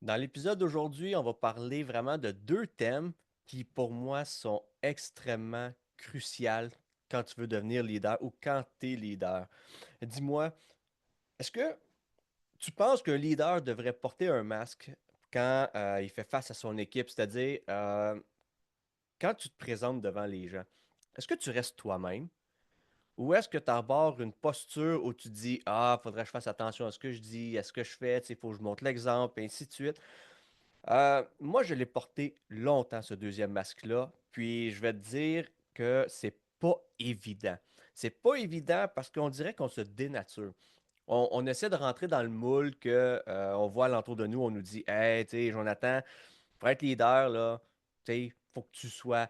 Dans l'épisode d'aujourd'hui, on va parler vraiment de 2 thèmes qui, pour moi, sont extrêmement cruciaux quand tu veux devenir leader ou quand tu es leader. Dis-moi, est-ce que tu penses qu'un leader devrait porter un masque quand, il fait face à son équipe? C'est-à-dire, quand tu te présentes devant les gens, est-ce que tu restes toi-même ou est-ce que tu abordes une posture où tu dis: «Ah, faudrait que je fasse attention à ce que je dis, à ce que je fais, tu sais, il faut que je montre l'exemple», et ainsi de suite? Moi, je l'ai porté longtemps, ce deuxième masque-là, puis je vais te dire que c'est pas évident. C'est pas évident parce qu'on dirait qu'on se dénature. On essaie de rentrer dans le moule que, on voit alentour de nous, on nous dit: «Hey, tu sais, Jonathan, pour être leader, là, tu sais, faut que tu sois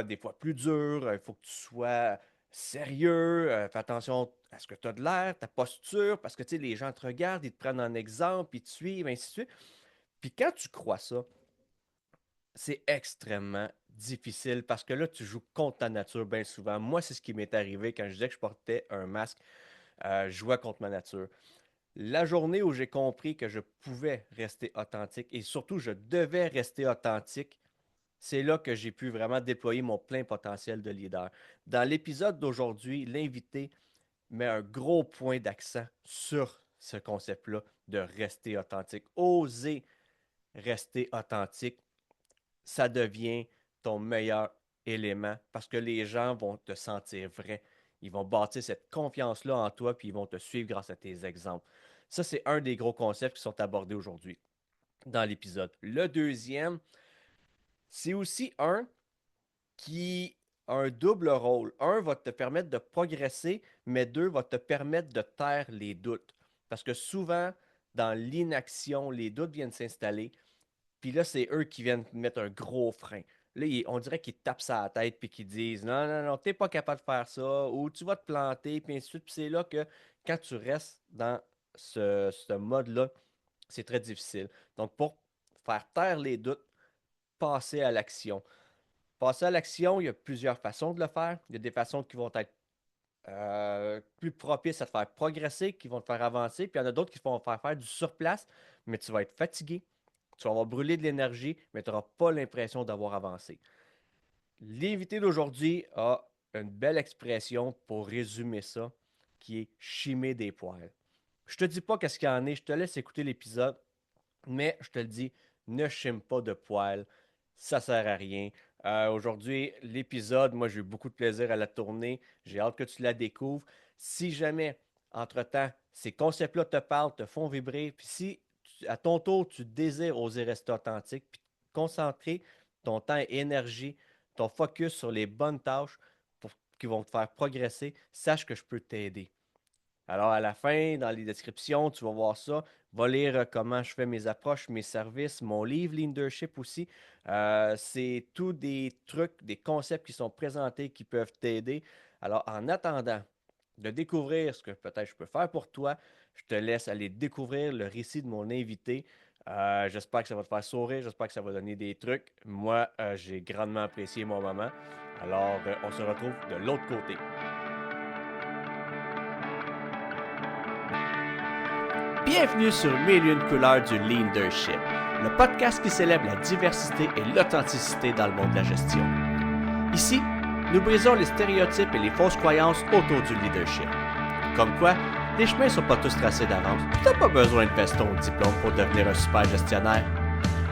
des fois plus dur, il faut que tu sois sérieux, fais attention à ce que tu as de l'air, ta posture, parce que, tu sais, les gens te regardent, ils te prennent en exemple, ils te suivent, ainsi de suite». Puis quand tu crois ça, c'est extrêmement difficile parce que là, tu joues contre ta nature bien souvent. Moi, c'est ce qui m'est arrivé quand je disais que je portais un masque, je jouais contre ma nature. La journée où j'ai compris que je pouvais rester authentique et surtout je devais rester authentique, c'est là que j'ai pu vraiment déployer mon plein potentiel de leader. Dans l'épisode d'aujourd'hui, l'invité met un gros point d'accent sur ce concept-là de rester authentique. Oser rester authentique, ça devient ton meilleur élément parce que les gens vont te sentir vrai. Ils vont bâtir cette confiance-là en toi, puis ils vont te suivre grâce à tes exemples. Ça, c'est un des gros concepts qui sont abordés aujourd'hui dans l'épisode. Le deuxième, c'est aussi un qui a un double rôle. Un va te permettre de progresser, mais deux va te permettre de taire les doutes. Parce que souvent, dans l'inaction, les doutes viennent s'installer, puis là, c'est eux qui viennent mettre un gros frein. Là, on dirait qu'ils te tapent ça à la tête puis qu'ils disent non, non, non, t'es pas capable de faire ça ou tu vas te planter, puis ainsi de suite. Puis c'est là que quand tu restes dans ce mode-là, c'est très difficile. Donc, pour faire taire les doutes, passer à l'action. Passer à l'action, il y a plusieurs façons de le faire. Il y a des façons qui vont être plus propices à te faire progresser, qui vont te faire avancer. Puis il y en a d'autres qui vont te faire du surplace, mais tu vas être fatigué, tu vas avoir brûlé de l'énergie, mais tu n'auras pas l'impression d'avoir avancé. L'invité d'aujourd'hui a une belle expression pour résumer ça, qui est chimer des poils. Je te dis pas qu'est-ce qu'il y en est, je te laisse écouter l'épisode, mais je te le dis, ne chime pas de poils, ça sert à rien. Aujourd'hui, l'épisode, moi j'ai eu beaucoup de plaisir à la tourner, j'ai hâte que tu la découvres. Si jamais, entre-temps, ces concepts-là te parlent, te font vibrer, puis si à ton tour tu désires oser rester authentique, puis concentrer ton temps et énergie, ton focus sur les bonnes tâches pour, qui vont te faire progresser, sache que je peux t'aider. Alors, à la fin, dans les descriptions, tu vas voir ça. Va lire comment je fais mes approches, mes services, mon livre Leadership aussi. C'est tous des trucs, des concepts qui sont présentés qui peuvent t'aider. Alors, en attendant de découvrir ce que peut-être je peux faire pour toi, je te laisse aller découvrir le récit de mon invité. J'espère que ça va te faire sourire, j'espère que ça va donner des trucs. Moi, j'ai grandement apprécié mon moment. Alors, on se retrouve de l'autre côté. Bienvenue sur Mille et une couleurs du leadership, le podcast qui célèbre la diversité et l'authenticité dans le monde de la gestion. Ici, nous brisons les stéréotypes et les fausses croyances autour du leadership. Comme quoi, les chemins ne sont pas tous tracés d'avance, tu n'as pas besoin de veston ou de diplôme pour devenir un super gestionnaire.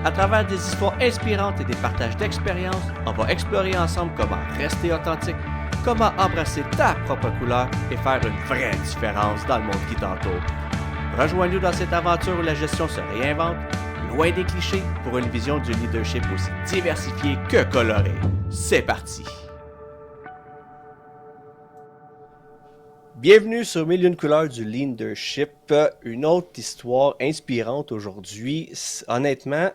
À travers des histoires inspirantes et des partages d'expériences, on va explorer ensemble comment rester authentique, comment embrasser ta propre couleur et faire une vraie différence dans le monde qui t'entoure. Rejoins-nous dans cette aventure où la gestion se réinvente, loin des clichés, pour une vision du leadership aussi diversifiée que colorée. C'est parti! Bienvenue sur Mille et une couleurs du leadership, une autre histoire inspirante aujourd'hui. Honnêtement,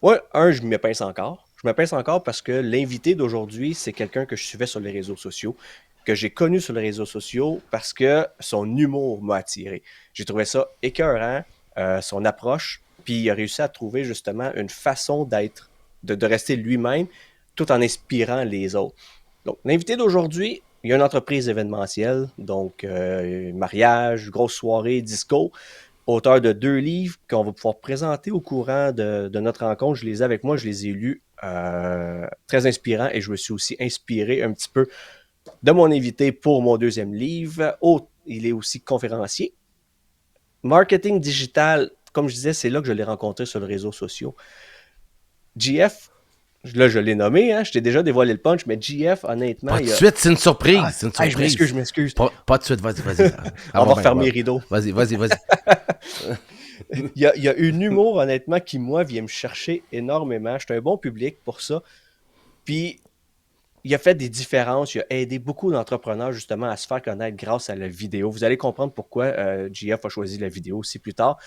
ouais, je me pince encore. Je me pince encore parce que l'invité d'aujourd'hui, c'est quelqu'un que je suivais sur les réseaux sociaux, que j'ai connu sur les réseaux sociaux parce que son humour m'a attiré. J'ai trouvé ça écœurant, son approche, puis il a réussi à trouver justement une façon d'être, de rester lui-même tout en inspirant les autres. Donc, l'invité d'aujourd'hui, il y a une entreprise événementielle, donc mariage, grosse soirée, disco. auteur de 2 livres qu'on va pouvoir présenter au courant de notre rencontre. Je les ai avec moi, je les ai lus. Très inspirants et je me suis aussi inspiré un petit peu de mon invité pour mon 2e livre. Il est aussi conférencier. Marketing digital, comme je disais, c'est là que je l'ai rencontré sur les réseaux sociaux. JF, là je l'ai nommé, hein, je t'ai déjà dévoilé le punch, mais JF, honnêtement... Pas de suite, c'est une surprise. C'est une surprise. Je m'excuse. Pas de suite, vas-y. On va refermer les rideaux. Vas-y. Il y a une humour, honnêtement, qui, moi, vient me chercher énormément. Je suis un bon public pour ça. Puis, il a fait des différences. Il a aidé beaucoup d'entrepreneurs, justement, à se faire connaître grâce à la vidéo. Vous allez comprendre pourquoi JF a choisi la vidéo aussi plus tard.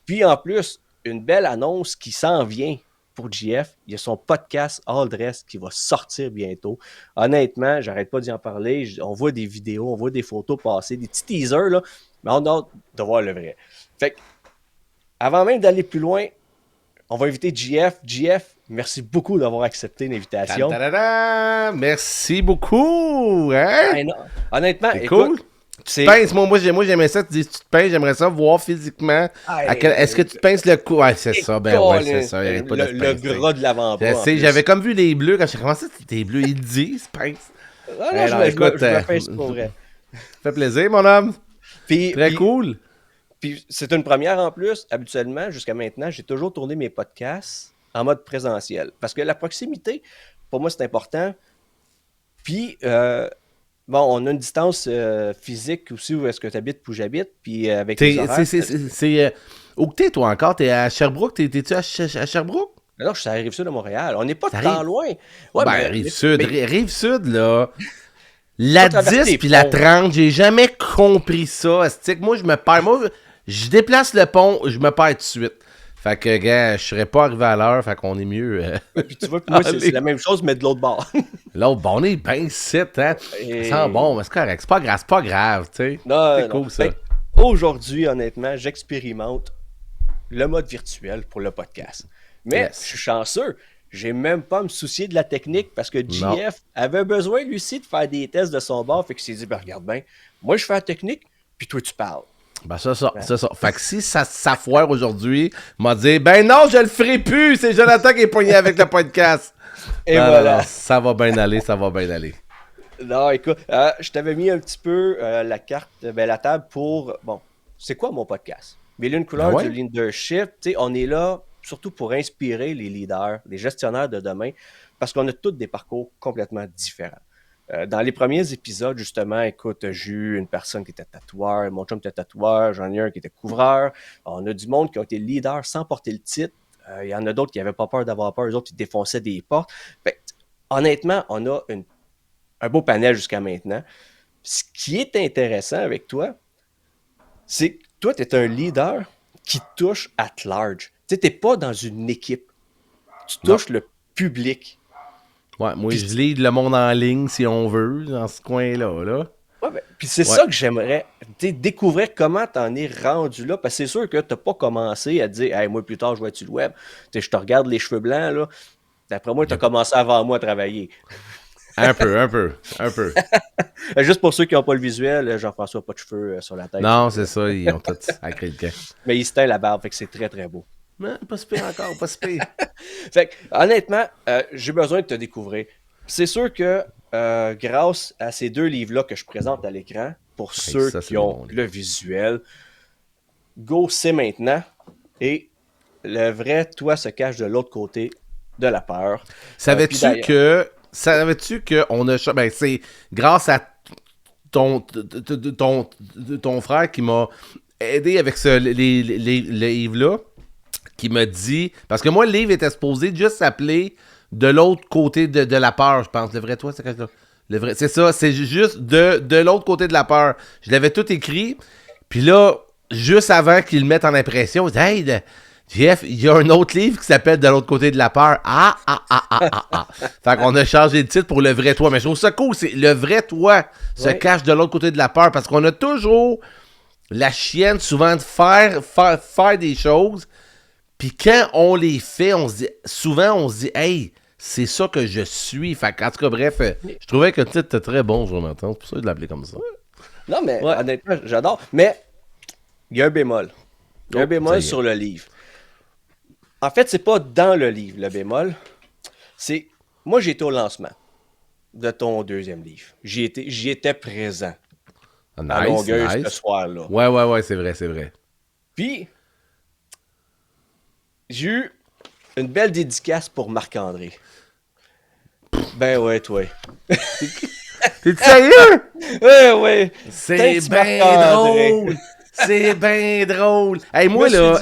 Puis, en plus, une belle annonce qui s'en vient pour JF. Il y a son podcast All Dress qui va sortir bientôt. Honnêtement, j'arrête pas d'y en parler. On voit des vidéos, on voit des photos passer, des petits teasers, là, mais on a hâte de voir le vrai. Fait que, avant même d'aller plus loin, on va inviter JF. JF, merci beaucoup d'avoir accepté l'invitation. Merci beaucoup. Hein? Honnêtement, c'est écoute, cool. Tu te pinces, moi j'aimais ça, tu dis tu te pinces, j'aimerais ça voir physiquement. Est-ce que tu te pinces le cou? Ouais, c'est ça, c'est ça. Le gras de l'avant-bras. J'avais comme vu les bleus quand j'ai commencé, tes bleus, ils disent, pince. Je me pince pour vrai. Ça fait plaisir, mon homme. Très cool. Puis c'est une première en plus. Habituellement, jusqu'à maintenant, j'ai toujours tourné mes podcasts en mode présentiel. Parce que la proximité, pour moi, c'est important. Puis, on a une distance physique aussi où est-ce que tu habites, où j'habite. Puis avec les horaires... Où que t'es, toi, encore? T'es à Sherbrooke? T'es-tu à Sherbrooke? Alors, je suis à la Rive-Sud de Montréal. On n'est pas tant loin. Ouais, Rive-Sud, là... La 10 puis la 30, j'ai jamais compris ça. Moi, je me perds. Moi, je déplace le pont, je me perds tout de suite. Fait que, gars, je serais pas arrivé à l'heure, fait qu'on est mieux. Puis tu vois que moi, c'est la même chose, mais de l'autre bord. L'autre bord, on est bien site, hein. Ça sent bon, mais c'est correct. C'est pas grave, tu sais. C'est cool, ça. Aujourd'hui, honnêtement, j'expérimente le mode virtuel pour le podcast. Mais je suis chanceux. J'ai même pas à me soucier de la technique parce que JF avait besoin, lui aussi, de faire des tests de son bord. Fait qu'il s'est dit, regarde bien, moi, je fais la technique, puis toi, tu parles. C'est ça. Fait que si ça foire aujourd'hui, m'a dit, non, je le ferai plus. C'est Jonathan qui est poigné avec le podcast. Et voilà. Non, ça va bien aller. Non, écoute, je t'avais mis un petit peu la carte, la table pour, c'est quoi mon podcast? Mais l'une couleur du leadership, tu sais, on est là surtout pour inspirer les leaders, les gestionnaires de demain, parce qu'on a tous des parcours complètement différents. Dans les premiers épisodes, justement, écoute, j'ai eu une personne qui était tatoueur, mon chum était tatoueur, j'en ai un qui était couvreur. On a du monde qui a été leader sans porter le titre. Il y en a d'autres qui n'avaient pas peur d'avoir peur, eux autres, ils défonçaient des portes. Fait, honnêtement, on a un beau panel jusqu'à maintenant. Ce qui est intéressant avec toi, c'est que toi, tu es un leader qui touche at large. Tu sais, t'es pas dans une équipe. Tu touches le public. Ouais, moi, je lead le monde en ligne, si on veut, dans ce coin-là. Là. Ouais, puis c'est ça que j'aimerais découvrir comment t'en es rendu là. Parce que c'est sûr que t'as pas commencé à dire hey, moi, plus tard, je vais être sur le web. T'sais, je te regarde les cheveux blancs, là. D'après moi, t'as commencé avant moi à travailler. Un peu. Juste pour ceux qui n'ont pas le visuel, Jean-François n'a pas de cheveux sur la tête. Non, c'est ça, ils ont tout sacré le camp. Mais il se teint la barbe, fait que c'est très, très beau. Non, pas si pire encore, pas si pire. Fait que, honnêtement, j'ai besoin de te découvrir. C'est sûr que grâce à ces 2 livres-là que je présente à l'écran, pour ceux qui ont le visuel, go, c'est maintenant. Et le vrai toi se cache de l'autre côté de la peur. Savais-tu qu'on a... Ben, c'est grâce à ton frère qui m'a aidé avec les livres-là, qui m'a dit... Parce que moi, le livre était supposé juste s'appeler « De l'autre côté de la peur », je pense. Le vrai toi, c'est quoi ça? C'est ça, c'est juste de l'autre côté de la peur. Je l'avais tout écrit, puis là, juste avant qu'ils le mettent en impression, je dis « Hey, Jeff, il y a un autre livre qui s'appelle « De l'autre côté de la peur ». Fait qu'on a changé le titre pour « Le vrai toi ». Mais je trouve ça cool, c'est « Le vrai toi se cache de l'autre côté de la peur ». Parce qu'on a toujours la chienne souvent de faire des choses. Puis quand on les fait, on se dit, hey, c'est ça que je suis. Fait qu'en tout cas, bref, je trouvais que le titre était très bon, Jonathan. C'est pour ça que je l'appelais comme ça. Non, mais honnêtement, j'adore. Mais il y a un bémol. Un Oh, ça bémol y est. sur le livre. En fait, c'est pas dans le livre, le bémol. C'est. Moi, j'étais au lancement de ton deuxième livre. J'y étais présent Ah, à nice, Longueuil ce nice. soir-là. Ouais, c'est vrai, c'est vrai. Puis, j'ai eu une belle dédicace pour Marc-André. Ben ouais, toi. T'es sérieux? Ouais, ouais. C'est Petit bien Marc-André. drôle! C'est bien drôle! Hey, Je moi, me suis là,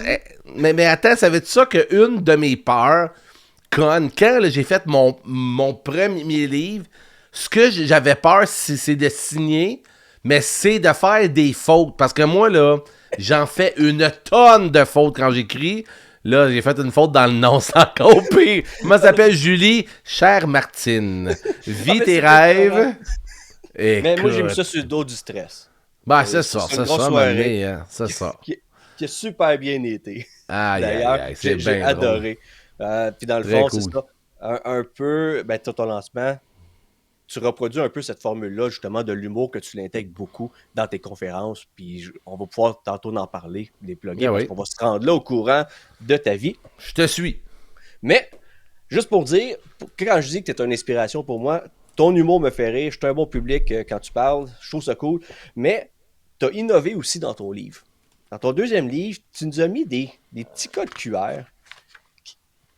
dit, mais attends, savais-tu ça qu'une de mes peurs, quand là, j'ai fait mon premier livre, ce que j'avais peur, c'est de signer, mais c'est de faire des fautes. Parce que moi, là, j'en fais une tonne de fautes quand j'écris. Là, j'ai fait une faute dans le nom, c'est encore pire. Moi, ça s'appelle Julie, chère Martine. ah, Vis mais tes c'est écœurant. rêves. Mais moi, j'ai mis ça Écoute. sur le dos du stress. Ben, c'est ça, C'est une c'est grosse ça, soirée m'amener, hein, c'est ça. qui a super bien été. Aïe, aïe, D'ailleurs, aïe, c'est j'ai bien drôle. adoré. Puis dans le Très fond, c'est cool. ça. Un peu, ben, ton lancement, tu reproduis un peu cette formule-là, justement, de l'humour que tu l'intègres beaucoup dans tes conférences. Puis on va pouvoir tantôt en parler, les plugger, Ah parce oui, qu'on va se rendre là au courant de ta vie. je te suis. Mais, juste pour dire, quand je dis que tu es une inspiration pour moi, ton humour me fait rire. Je suis un bon public quand tu parles. Je trouve ça cool. Mais, tu as innové aussi dans ton livre. Dans ton deuxième livre, tu nous as mis des petits codes QR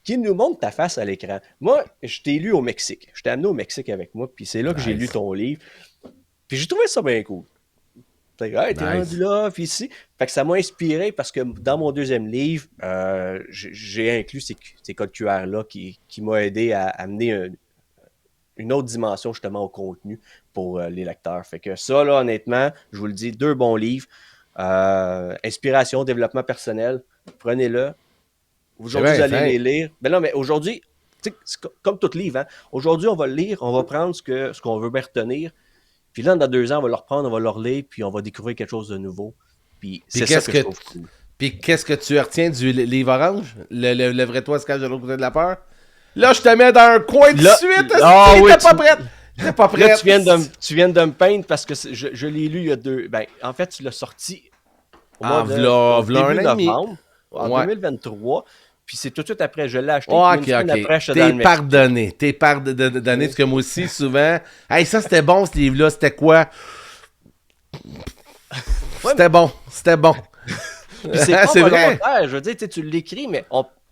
qui nous montrent ta face à l'écran. Moi, je t'ai lu au Mexique. Je t'ai amené au Mexique avec moi, puis c'est là que j'ai lu Nice, ton livre. Puis j'ai trouvé ça bien cool. T'es rendu nice. là, puis ici. Fait que ça m'a inspiré parce que dans mon deuxième livre, j'ai inclus ces codes QR-là qui m'ont aidé à amener une autre dimension justement au contenu pour les lecteurs. Fait que ça, là, honnêtement, je vous le dis, 2 bons livres. Inspiration, développement personnel, prenez-le. C'est Aujourd'hui, vous bien allez fin. les lire. Ben non, mais aujourd'hui, c'est comme tout livre, hein? Aujourd'hui, on va le lire, on va prendre ce qu'on veut bien retenir. Puis là, dans 2 ans, on va le reprendre, on va le relire, puis on va découvrir quelque chose de nouveau. Puis Puis c'est ça que je trouve cool. qu'est-ce que tu retiens du livre orange? Le vrai toi se cache de l'autre côté de la peur? Là, je te mets dans un coin de Là, suite, ah esti, oui, t'es pas prête! T'es pas là, prête! tu viens de me peindre parce que je l'ai lu il y a 2. Ben, en fait, tu l'as sorti Ah, au v'là un début an et demi. novembre, en Ouais. 2023. Puis c'est tout de suite après. Je l'ai acheté, Oh, puis une ok, semaine ok. après, j'étais dans T'es le Mexique. pardonné. T'es pardonné. Oui. Parce que moi aussi, souvent. Hey, ça, c'était bon, ce livre-là. C'était quoi? Ouais, C'était bon. C'était bon. puis c'est pas C'est vrai. volontaire. Je veux dire, tu l'écris, mais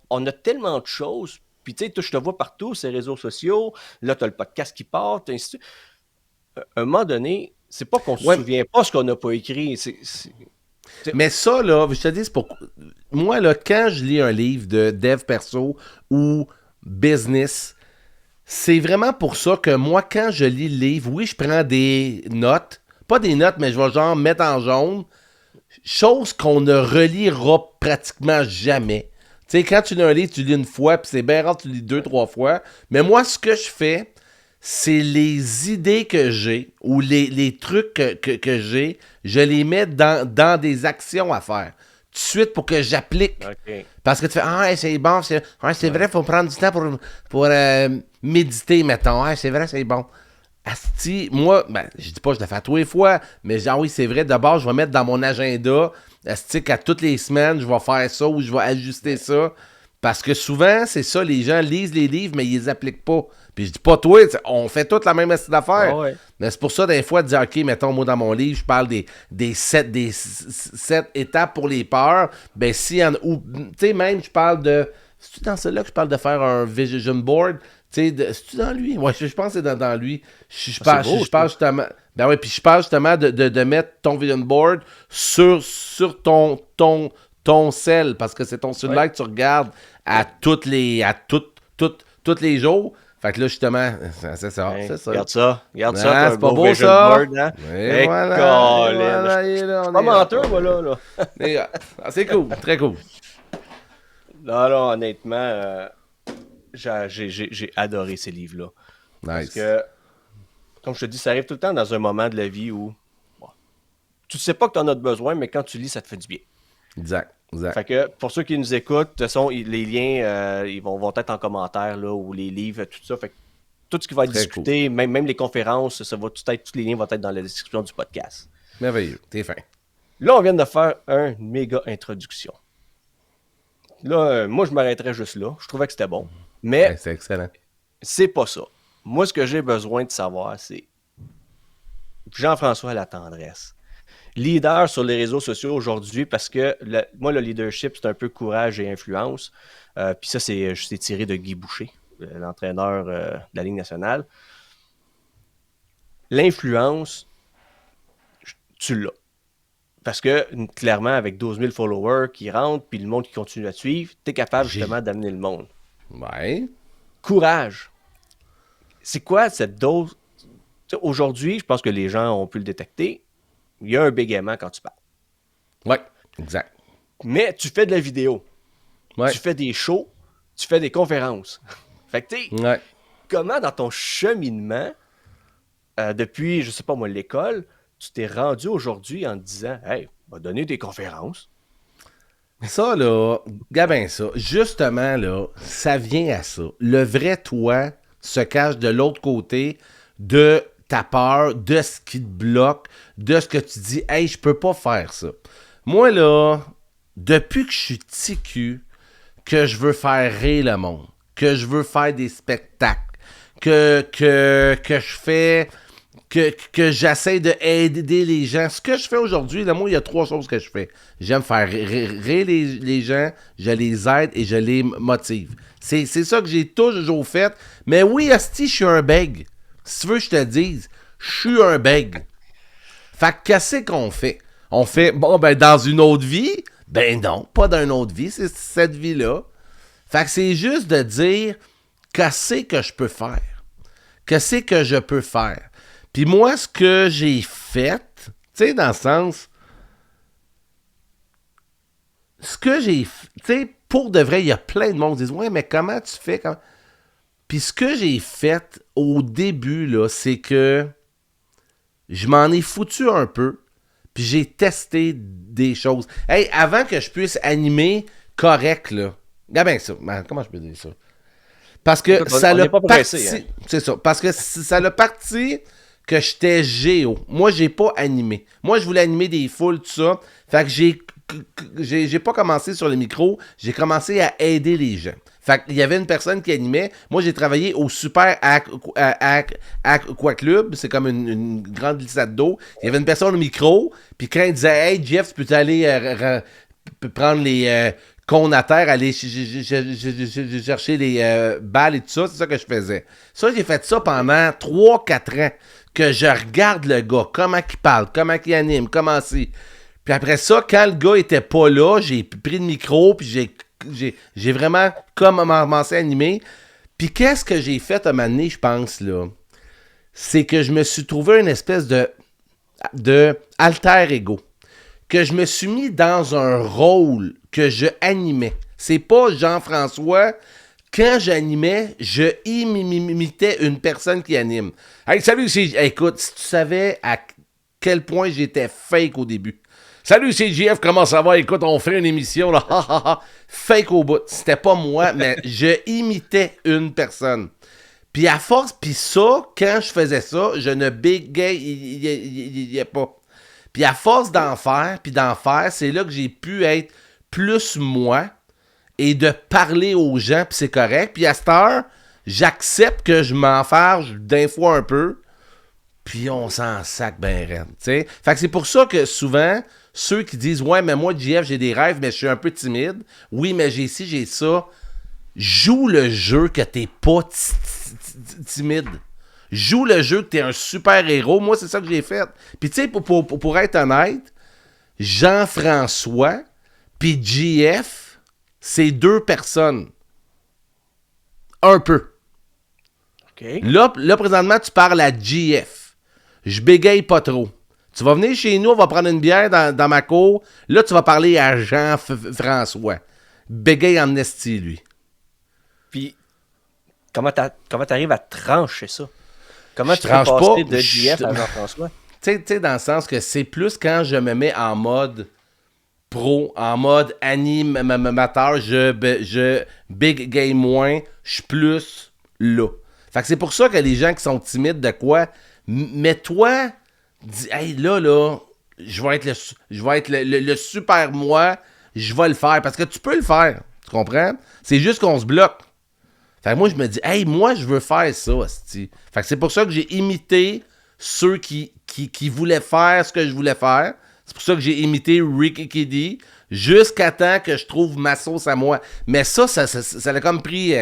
on a tellement de choses. Puis tu sais, je te vois partout, ces réseaux sociaux. Là, tu as le podcast qui part, ainsi de suite. À un moment donné, c'est pas qu'on se Ouais. souvient pas ce qu'on n'a pas écrit. Mais ça, là, je te dis, c'est pour. Moi, là, quand je lis un livre de dev perso ou business, c'est vraiment pour ça que moi, quand je lis le livre, oui, je prends des notes. Pas des notes, mais je vais genre mettre en jaune. Chose qu'on ne relira pratiquement jamais. Tu sais, quand tu lis un livre, tu lis une fois, puis c'est bien rare que tu lis 2, 3 fois. Mais moi, ce que je fais, c'est les idées que j'ai ou les trucs que j'ai, je les mets dans des actions à faire. Tout de suite pour que j'applique. OK. Parce que tu fais, ah, ouais, c'est bon, c'est vrai, il faut prendre du temps pour méditer, mettons. Ah, c'est vrai, c'est bon. Asti, moi, ben, je dis pas que je le fais à tous les fois, mais genre, oui, c'est vrai, d'abord, je vais mettre dans mon agenda, asti, qu'à toutes les semaines, je vais faire ça ou je vais ajuster ça. Parce que souvent, c'est ça, les gens lisent les livres, mais ils les appliquent pas. Puis je dis pas toi, on fait toutes la même astuce d'affaires. Ah ouais. Mais c'est pour ça, des fois, de dire, OK, mettons, moi, dans mon livre, je parle des 7 étapes pour les peurs. Ben, si en ou, tu sais, même, je parle de. C'est-tu dans celui-là que je parle de faire un vision board? Tu sais, c'est-tu dans lui? Ouais, je pense que c'est dans lui. Je Ah, parle, c'est beau, je parle justement. Ben oui, puis je parle justement de mettre ton vision board sur ton cell, parce que c'est ton cellulaire ouais. que tu regardes tous les jours. Fait que là, justement, c'est ça, Hein, c'est ça. regarde ça. Regarde ça, Ah, t'as un c'est pas beau beau vision ça? board, hein? Et Eh, voilà, et Colin, voilà, je et là, suis on pas est hot, menteur, moi, là. on est hot. Ah, c'est cool, très cool. Non, non, honnêtement, j'ai adoré ces livres-là. Parce Nice. que, comme je te dis, ça arrive tout le temps dans un moment de la vie où bon, tu sais pas que tu en as besoin, mais quand tu lis, ça te fait du bien. Exact, exact. Fait que, pour ceux qui nous écoutent, de toute façon, les liens, ils vont être en commentaire, là, ou les livres, tout ça. Fait que tout ce qui va être Très discuté, même les conférences, ça va tout être, tous les liens vont être dans la description du podcast. Merveilleux, t'es fin. Là, on vient de faire une méga introduction. Là, moi, je m'arrêterais juste là. Je trouvais que c'était bon. Mais C'est excellent. c'est pas ça. Moi, ce que j'ai besoin de savoir, c'est Jean-François la tendresse. Leader sur les réseaux sociaux aujourd'hui, parce que moi, le leadership, c'est un peu courage et influence. Puis ça, c'est tiré de Guy Boucher, l'entraîneur de la Ligue nationale. L'influence, tu l'as. Parce que, clairement, avec 12 000 followers qui rentrent, puis le monde qui continue à te suivre, tu es capable justement d'amener le monde. Ouais. Courage. C'est quoi cette dose? T'sais, aujourd'hui, je pense que les gens ont pu le détecter. Il y a un bégaiement quand tu parles. Ouais, exact. Mais tu fais de la vidéo. Ouais. Tu fais des shows. Tu fais des conférences. Fait que, tu sais, Ouais. comment dans ton cheminement, depuis, je sais pas moi, l'école, tu t'es rendu aujourd'hui en te disant, hey, va donner des conférences. Ça, là, Gabin, ça, justement, là, ça vient à ça. Le vrai toi se cache de l'autre côté de ta peur, de ce qui te bloque, de ce que tu dis, hey, je peux pas faire ça. Moi, là, depuis que je suis ticu, que je veux faire rire le monde, que je veux faire des spectacles, que je fais... Que j'essaie d'aider les gens. Ce que je fais aujourd'hui, là, moi, il y a 3 choses que je fais. J'aime faire rire les gens, je les aide et je les motive. C'est ça que j'ai toujours fait. Mais oui, asti, je suis un bègue. Si tu veux que je te dise, je suis un bègue. Fait que qu'est-ce qu'on fait? On fait, bon, ben, dans une autre vie? Ben non, pas dans une autre vie, c'est cette vie-là. Fait que c'est juste de dire, qu'est-ce que je peux faire? Qu'est-ce que je peux faire? Puis moi, ce que j'ai fait, tu sais, dans le sens, ce que j'ai fait, tu sais, pour de vrai, il y a plein de monde qui disent, ouais, mais comment tu fais? Puis ce que j'ai fait au début, là, c'est que je m'en ai foutu un peu, puis j'ai testé des choses. Hey, avant que je puisse animer correct, là, regarde bien ça, comment je peux dire ça? Parce que Écoute, ça on l'a n'est pas parti, pressé, hein. c'est ça, parce que ça l'a parti que j'étais géo. Moi, j'ai pas animé. Moi, je voulais animer des foules, tout ça. Fait que j'ai pas commencé sur le micro, j'ai commencé à aider les gens. Fait qu'il y avait une personne qui animait. Moi, j'ai travaillé au Super Aqua Club. C'est comme une grande glissade d'eau. Il y avait une personne au micro. Puis quand il disait, hey, Jeff, tu peux aller prendre les cônes à terre, aller chercher les balles et tout ça, c'est ça que je faisais. Ça, j'ai fait ça pendant 3-4 ans. Que je regarde le gars, comment il parle, comment il anime, comment c'est. Puis après ça, quand le gars était pas là, j'ai pris le micro, puis j'ai vraiment commencé à animer. Puis qu'est-ce que j'ai fait à un moment donné, je pense, là? C'est que je me suis trouvé une espèce de alter ego. Que je me suis mis dans un rôle que je animais. C'est pas Jean-François. Quand j'animais, je imitais une personne qui anime. Hey, salut, écoute, si tu savais à quel point j'étais fake au début. Salut, c'est JF, comment ça va? Écoute, on fait une émission, là. Fake au bout. C'était pas moi, mais je imitais une personne. Puis à force, puis ça, quand je faisais ça, je ne bégayais pas. Puis à force d'en faire, c'est là que j'ai pu être plus moi et de parler aux gens, puis c'est correct. Puis à cette heure, j'accepte que je m'enfarge d'un fois un peu, puis on s'en sac ben raide, tu sais. Fait que c'est pour ça que souvent, ceux qui disent « Ouais, mais moi, JF, j'ai des rêves, mais je suis un peu timide. Oui, mais j'ai ci, j'ai ça. » Joue le jeu que t'es pas timide. Joue le jeu que t'es un super héros. Moi, c'est ça que j'ai fait. Puis tu sais, pour être honnête, Jean-François puis JF, c'est 2 personnes. Un peu. OK. Là, présentement, tu parles à JF. Je bégaye pas trop. Tu vas venir chez nous, on va prendre une bière dans ma cour. Là, tu vas parler à Jean-François. Bégaye en esti, lui. Puis, comment t'arrives à trancher ça? Comment tu peux tranche passer pas, de JF à Jean-François? Tu sais, dans le sens que c'est plus quand je me mets en mode pro, en mode animateur, je big game moins, je suis plus là. Fait que c'est pour ça que les gens qui sont timides de quoi, mets-toi, dis, hey, là, je vais être le super moi, je vais le faire. Parce que tu peux le faire. Tu comprends? C'est juste qu'on se bloque. Fait que moi, je me dis, hey, moi, je veux faire ça, asti. Fait que c'est pour ça que j'ai imité ceux qui voulaient faire ce que je voulais faire. C'est pour ça que j'ai imité Ricky Kiddy jusqu'à temps que je trouve ma sauce à moi. Mais ça a comme pris...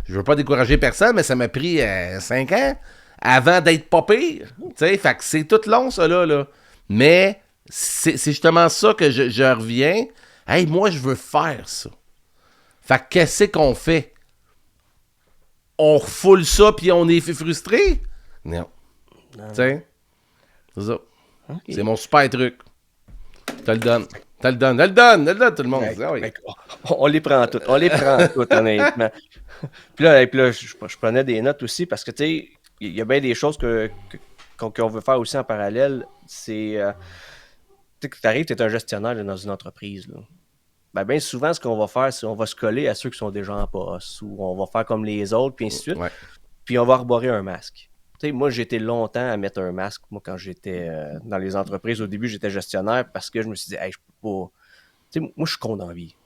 je veux pas décourager personne, mais ça m'a pris 5 ans avant d'être pas pire. T'sais, fait que c'est tout long, ça, là. Mais c'est justement ça que je reviens. Hey, moi, je veux faire ça. Fait que qu'est-ce qu'on fait? On refoule ça puis on est frustré? Non. Tiens, c'est ça. Okay. C'est mon super truc. Je le donne. Tout le monde. On les prend toutes. Honnêtement. Puis là, je prenais des notes aussi parce que, tu sais, il y a bien des choses qu'on veut faire aussi en parallèle. C'est, tu sais, que tu arrives, tu es un gestionnaire dans une entreprise, là. Bien souvent, ce qu'on va faire, c'est qu'on va se coller à ceux qui sont déjà en poste ou on va faire comme les autres, puis ainsi de suite. Ouais. Puis on va arborer un masque. Tu sais, moi, j'ai été longtemps à mettre un masque. Moi, quand j'étais dans les entreprises, au début, j'étais gestionnaire parce que je me suis dit, hey, je peux pas. Tu sais, moi, je suis con dans la vie.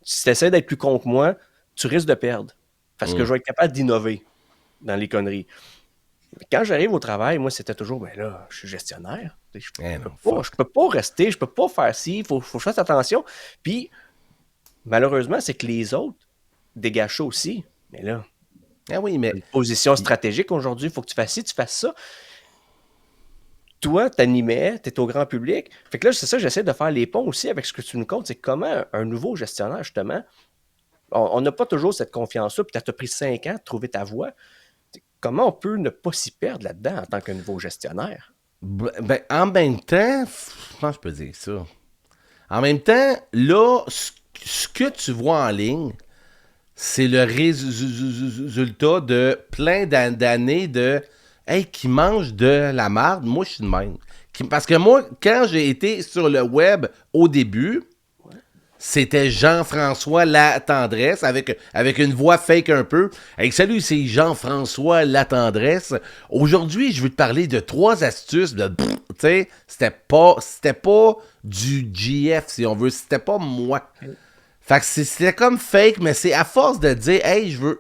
Si tu essaies d'être plus con que moi, tu risques de perdre. Parce que je vais être capable d'innover dans les conneries. Quand j'arrive au travail, moi, c'était toujours, ben là, je suis gestionnaire. Je peux pas rester, je peux pas faire ci, il faut que je fasse attention. Puis, malheureusement, c'est que les autres dégagent ça aussi. Mais là, une position stratégique aujourd'hui, il faut que tu fasses ci, tu fasses ça. Toi, t'animais, t'es au grand public. Fait que là, c'est ça, j'essaie de faire les ponts aussi avec ce que tu nous comptes. C'est comment un nouveau gestionnaire, justement, on n'a pas toujours cette confiance-là, puis t'as pris 5 ans de trouver ta voie. Comment on peut ne pas s'y perdre là-dedans en tant que nouveau gestionnaire? Ben, en même temps, comment je peux dire ça? En même temps, là, ce que tu vois en ligne, c'est le résultat de plein d'années de « Hey, qui mange de la marde, moi, je suis de même. » Parce que moi, quand j'ai été sur le web au début, c'était Jean-François Latendresse avec une voix fake un peu. Hey, salut, c'est Jean-François Latendresse. Aujourd'hui, je veux te parler de 3 astuces. Tu sais, c'était pas du GF, si on veut. C'était pas moi. Fait que c'était comme fake, mais c'est à force de dire, hey, je veux...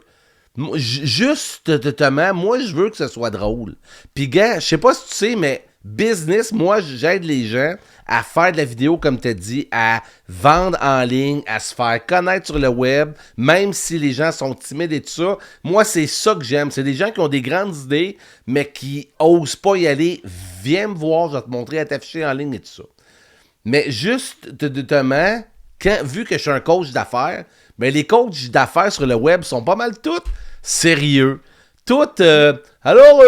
Justement, moi, je veux que ce soit drôle. Puis, gars, je sais pas si tu sais, mais business, moi, j'aide les gens à faire de la vidéo, comme tu as dit, à vendre en ligne, à se faire connaître sur le web, même si les gens sont timides et tout ça. Moi, c'est ça que j'aime. C'est des gens qui ont des grandes idées, mais qui osent pas y aller. Viens me voir, je vais te montrer à t'afficher en ligne et tout ça. Mais justement, vu que je suis un coach d'affaires, ben les coachs d'affaires sur le web sont pas mal tous sérieux. Toutes, alors,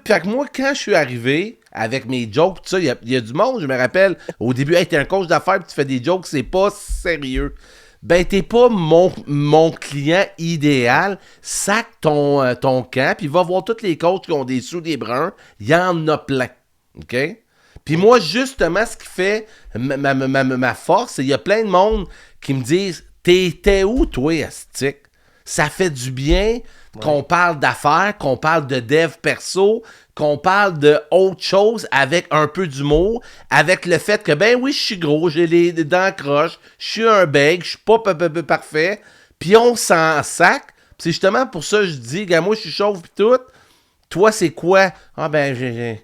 puis moi, quand je suis arrivé avec mes jokes, tout ça, il y a du monde, je me rappelle, au début, hey, t'es un coach d'affaires, puis tu fais des jokes, c'est pas sérieux. Ben, t'es pas mon client idéal. Sac ton camp, puis va voir tous les coachs qui ont des sous, des bruns. Il y en a plein. OK? Puis moi, justement, ce qui fait ma force, c'est qu'il y a plein de monde qui me disent « T'es où, toi, Astic? » Ça fait du bien qu'on parle d'affaires, qu'on parle de dev perso, qu'on parle de autre chose avec un peu d'humour, avec le fait que, ben oui, je suis gros, j'ai les dents croches, je suis un bec, je suis pas parfait, puis on s'en sac. C'est justement pour ça que je dis, gars, moi, je suis chauve pis tout. Toi, c'est quoi? Ah, ben, je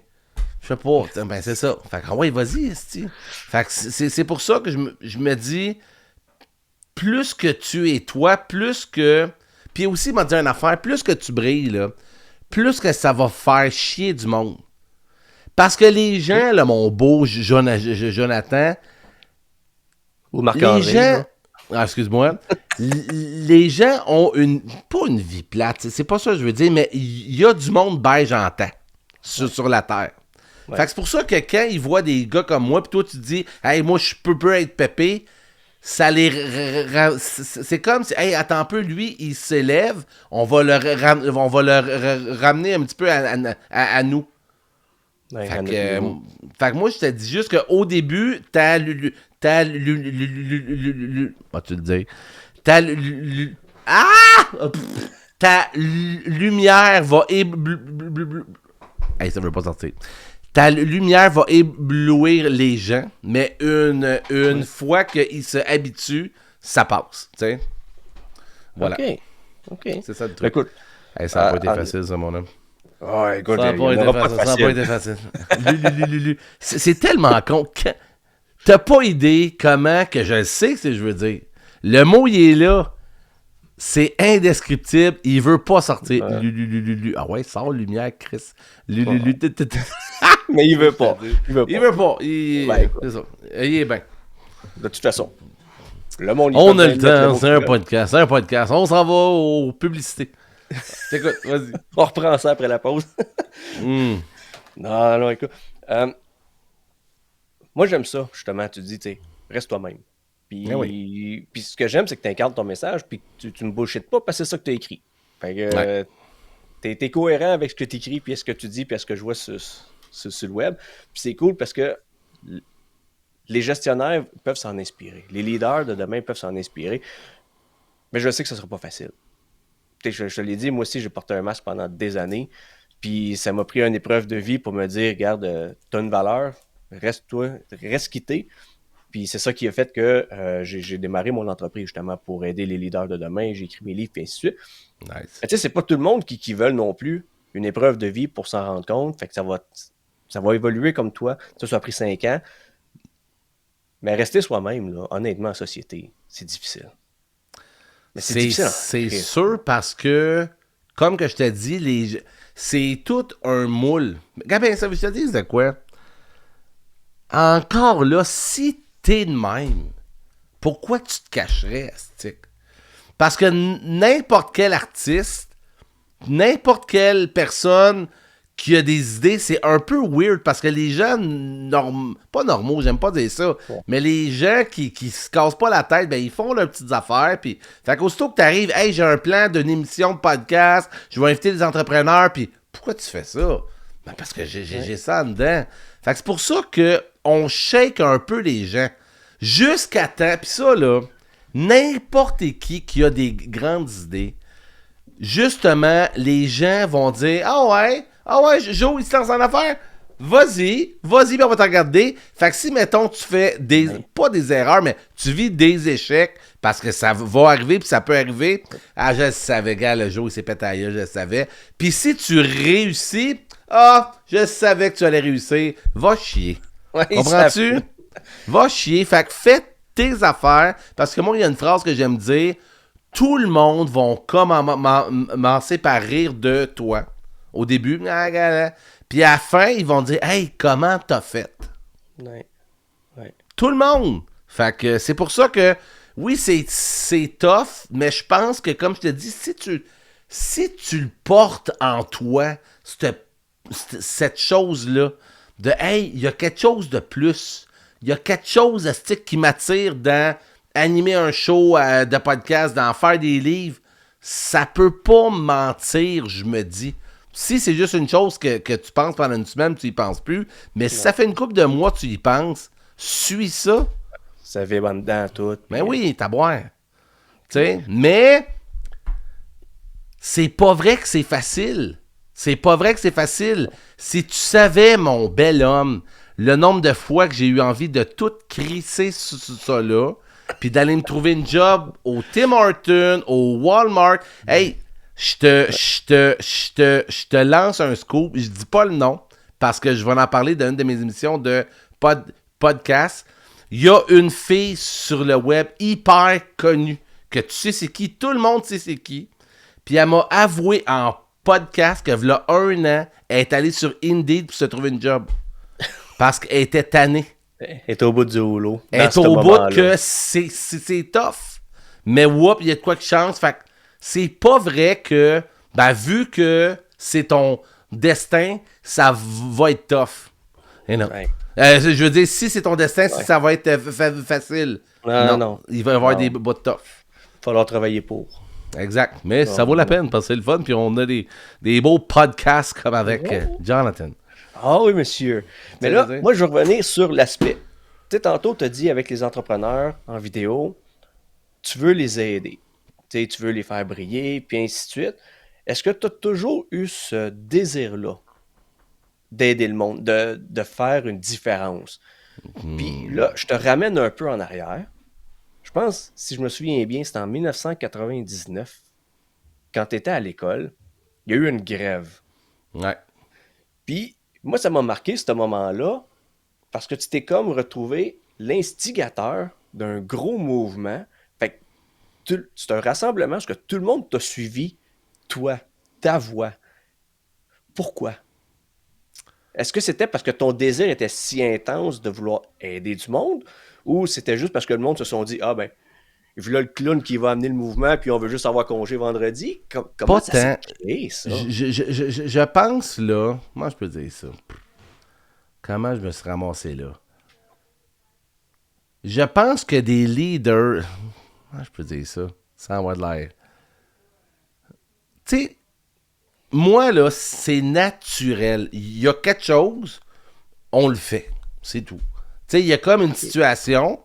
sais pas. Ben, c'est ça. Fait que, ouais, vas-y, esti. Fait que c'est pour ça que je me dis, plus que tu es toi, plus que... Puis aussi, il m'a dit une affaire, plus que tu brilles, là, plus que ça va faire chier du monde. Parce que les gens, là, mon beau Jonathan... Ou Marc-André, les gens... Ah, excuse-moi. Les gens ont pas une vie plate, c'est pas ça que je veux dire, mais il y a du monde beige en temps sur la Terre. Ouais. Fait que c'est pour ça que quand ils voient des gars comme moi, puis toi, tu te dis, hey, moi, je peux être pépé, ça les... c'est comme si, hey, attends un peu, lui, il s'élève, on va le ramener un petit peu à nous. Ouais, fait que moi, je te dis juste qu'au début, t'as tu le dis. Ta lumière va hey, ça veut pas sortir. Ta lumière va éblouir les gens, mais une fois qu'ils se habituent, ça passe, tu sais. Voilà. OK. C'est ça le truc. Écoute, Hey, ça n'a pas été facile, ça, mon homme. écoute, Ça n'a il pas n'y en été aura pas de facile. Ça n'a pas facile. été facile. C'est tellement con. T'as pas idée comment que je sais ce que je veux dire. Le mot, il est là. C'est indescriptible. Il veut pas sortir. Ouais. Ah ouais, sors lumière, Chris. Lulu. Mais il veut pas. Il veut pas. Il veut pas. écoute. C'est ça. Il est bien. De toute façon, le monde, ils On peuvent a bien le mettre le temps. mot C'est un qu'ils podcast. C'est un podcast. On s'en va aux publicités. Écoute, vas-y. veulent. On reprend ça après la pause. Hmm. Non, écoute. Moi, j'aime ça, justement. Tu dis, tu sais, reste toi-même. Ah oui. Puis ce que j'aime, c'est que tu incarnes ton message, puis que tu me bullshit pas parce que c'est ça que tu as écrit. Fait que Ouais. t'es cohérent avec ce que tu écris, puis ce que tu dis, puis ce que je vois sur le web. Puis c'est cool parce que les gestionnaires peuvent s'en inspirer. Les leaders de demain peuvent s'en inspirer. Mais je sais que ce ne sera pas facile. Je te l'ai dit, moi aussi, j'ai porté un masque pendant des années. Puis ça m'a pris une épreuve de vie pour me dire, regarde, tu as une valeur, reste quitté. Puis c'est ça qui a fait que j'ai démarré mon entreprise justement pour aider les leaders de demain. J'ai écrit mes livres et ainsi de suite. Nice. Mais tu sais, c'est pas tout le monde qui veulent non plus une épreuve de vie pour s'en rendre compte. Fait que ça va évoluer comme toi. Ça a pris 5 ans. Mais rester soi-même, là, honnêtement, en société, c'est difficile. Mais c'est difficile. C'est sûr parce que, comme que je t'ai dit, c'est tout un moule. Regarde, ça veut dire de quoi? Encore là, si t'es de même, pourquoi tu te cacherais, Astic? Parce que n'importe quel artiste, n'importe quelle personne qui a des idées, c'est un peu weird parce que les gens pas normaux, j'aime pas dire ça, mais les gens qui se cassent pas la tête, ben ils font leurs petites affaires, puis fait qu'aussitôt que t'arrives, hey, j'ai un plan d'une émission de podcast, je vais inviter des entrepreneurs, puis pourquoi tu fais ça? Ben parce que j'ai ça en dedans. Fait que c'est pour ça que on shake un peu les gens. Jusqu'à temps, puis ça là, n'importe qui a des grandes idées, justement, les gens vont dire ah ouais, Joe, il se lance en affaires. Vas-y, puis on va te regarder. Fait que si, mettons, tu fais pas des erreurs, mais tu vis des échecs, parce que ça va arriver, puis ça peut arriver. Ah, je le savais, gars, le Joe, il s'est pété à la gueule, je le savais. Puis si tu réussis, je savais que tu allais réussir. Va chier. Ouais, comprends-tu? Va chier. Fait que fais tes affaires, parce que moi, il y a une phrase que j'aime dire. Tout le monde va commencer par rire de toi. Au début, puis à la fin, ils vont dire « Hey, comment t'as fait? » Ouais. Tout le monde! Fait que c'est pour ça que, oui, c'est tough, mais je pense que, comme je te dis, si tu le portes en toi, cette chose-là, de « Hey, il y a quelque chose de plus. Il y a quelque chose qui m'attire dans animer un show de podcast, dans faire des livres. » Ça peut pas mentir, je me dis. Si c'est juste une chose que tu penses pendant une semaine, tu y penses plus. Mais si ça fait une couple de mois, tu y penses, suis ça. Ça vibre en dedans tout. Mais oui, t'as boire. Tu sais, mais c'est pas vrai que c'est facile. C'est pas vrai que c'est facile. Si tu savais, mon bel homme, le nombre de fois que j'ai eu envie de tout crisser sur ça là, puis d'aller me trouver une job au Tim Hortons, au Walmart. Hey, je te lance un scoop. Je dis pas le nom parce que je vais en parler dans une de mes émissions de podcast. Il y a une fille sur le web hyper connue que tu sais c'est qui, tout le monde sait c'est qui. Puis elle m'a avoué en podcast que v'là 1 an, elle est allée sur Indeed pour se trouver une job. Parce qu'elle était tannée. Elle est au bout du rouleau. Elle est au bout que c'est tough. Mais whoop, il y a de quoi qui change. Fait que c'est pas vrai que, vu que c'est ton destin, ça va être tough. Et non. Ouais. Je veux dire, si c'est ton destin, si ça va être facile. Non. Il va y avoir des bouts de tough. Il va falloir travailler pour. Exact. Mais ça vaut la peine parce que c'est le fun. Puis on a des beaux podcasts comme avec Jonathan. Ah oui, monsieur. Mais là, moi, je veux revenir sur l'aspect. Tu sais, tantôt, tu as dit avec les entrepreneurs en vidéo, tu veux les aider. Tu sais, tu veux les faire briller, puis ainsi de suite. Est-ce que tu as toujours eu ce désir-là d'aider le monde, de faire une différence? Puis là, je te ramène un peu en arrière. Je pense, si je me souviens bien, c'était en 1999, quand tu étais à l'école, il y a eu une grève. Ouais. Puis, moi, ça m'a marqué, ce moment-là, parce que tu t'es comme retrouvé l'instigateur d'un gros mouvement. Fait que c'est un rassemblement parce que tout le monde t'a suivi, toi, ta voix. Pourquoi? Est-ce que c'était parce que ton désir était si intense de vouloir aider du monde ou c'était juste parce que le monde se sont dit, ah ben, voilà le clown qui va amener le mouvement puis on veut juste avoir congé vendredi? Comment Pas ça s'est tant. créé, ça? Je pense, là... Comment je peux dire ça? Comment je me suis ramassé là? Je pense que des leaders... Comment je peux dire ça? Sans avoir de l'air. Tu sais, moi, là, c'est naturel. Il y a quelque chose, on le fait. C'est tout. Tu sais, il y a comme une situation,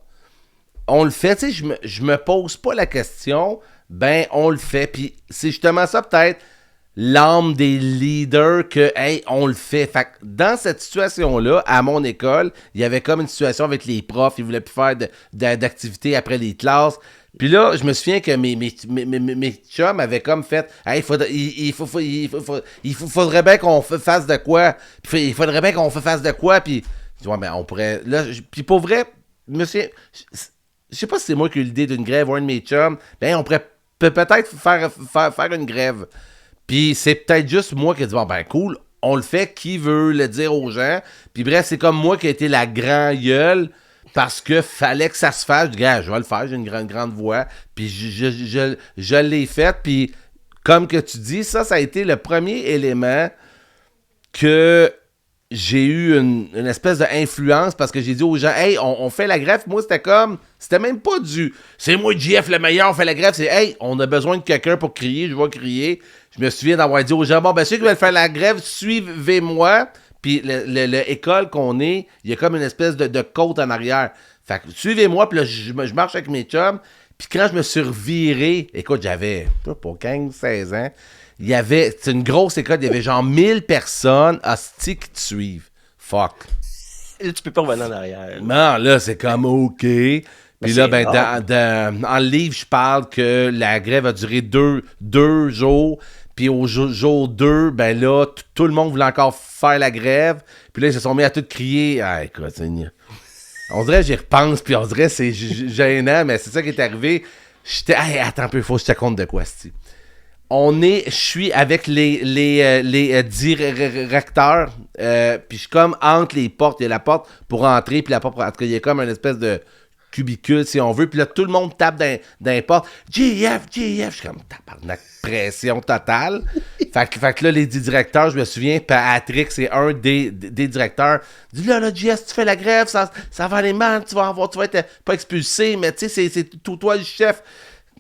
on le fait. Tu sais, je me pose pas la question, ben, on le fait. Puis c'est justement ça, peut-être, l'âme des leaders que, hey, on le fait. Fait que dans cette situation-là, à mon école, il y avait comme une situation avec les profs, ils voulaient plus faire d'activités après les classes. Puis là, je me souviens que mes chums avaient comme fait, hey, faudrait bien qu'on fasse de quoi. Puis il faudrait bien qu'on fasse de quoi. Puis, ouais, ben, on pourrait. Là, puis pour vrai, monsieur, je sais pas si c'est moi qui ai eu l'idée d'une grève ou un de mes chums. Ben, on pourrait peut-être faire une grève. Puis c'est peut-être juste moi qui ai dit, bon, ben cool, on le fait, qui veut le dire aux gens. Puis bref, c'est comme moi qui ai été la grand gueule parce que fallait que ça se fasse. Je dis, gars, je vais le faire, j'ai une grande voix. Puis je l'ai fait. Puis comme que tu dis, ça a été le premier élément que j'ai eu une espèce d'influence parce que j'ai dit aux gens, hey, on fait la grève. Moi, c'était même pas c'est moi, JF le meilleur, on fait la grève. C'est, hey, on a besoin de quelqu'un pour crier, je vais crier. Je me souviens d'avoir dit aux gens, bon, ben, ceux qui veulent faire la grève, suivez-moi. Puis l'école qu'on est, il y a comme une espèce de côte en arrière. Fait que suivez-moi, puis là, je marche avec mes chums. Puis quand je me suis reviré, écoute, j'avais, pour 15-16 ans, c'est une grosse école, il y avait genre 1000 personnes, hostie, qui te suivent. Fuck. Et tu peux pas revenir en arrière. Non, là, c'est comme OK. Puis là, ben, dans le livre, je parle que la grève a duré deux jours. Puis au jour 2, ben là, tout le monde voulait encore faire la grève. Puis là, ils se sont mis à tout crier. Ah, écoute, on dirait j'y repense, puis on dirait c'est gênant, mais c'est ça qui est arrivé. J'étais, hey, attends un peu, faut que je te compte de quoi, c'ti. Je suis avec les directeurs, puis je suis comme entre les portes. Il y a la porte pour entrer, puis la porte pour entrer. Il y a comme une espèce de cubicule, si on veut. Puis là, tout le monde tape dans les portes. JF. Je suis comme, tabarnak, pression totale. fait que là, les directeurs, je me souviens, Patrick, c'est un des directeurs, dit là, JF, tu fais la grève, ça va aller mal, tu vas être pas expulsé, mais tu sais, c'est tout toi le chef.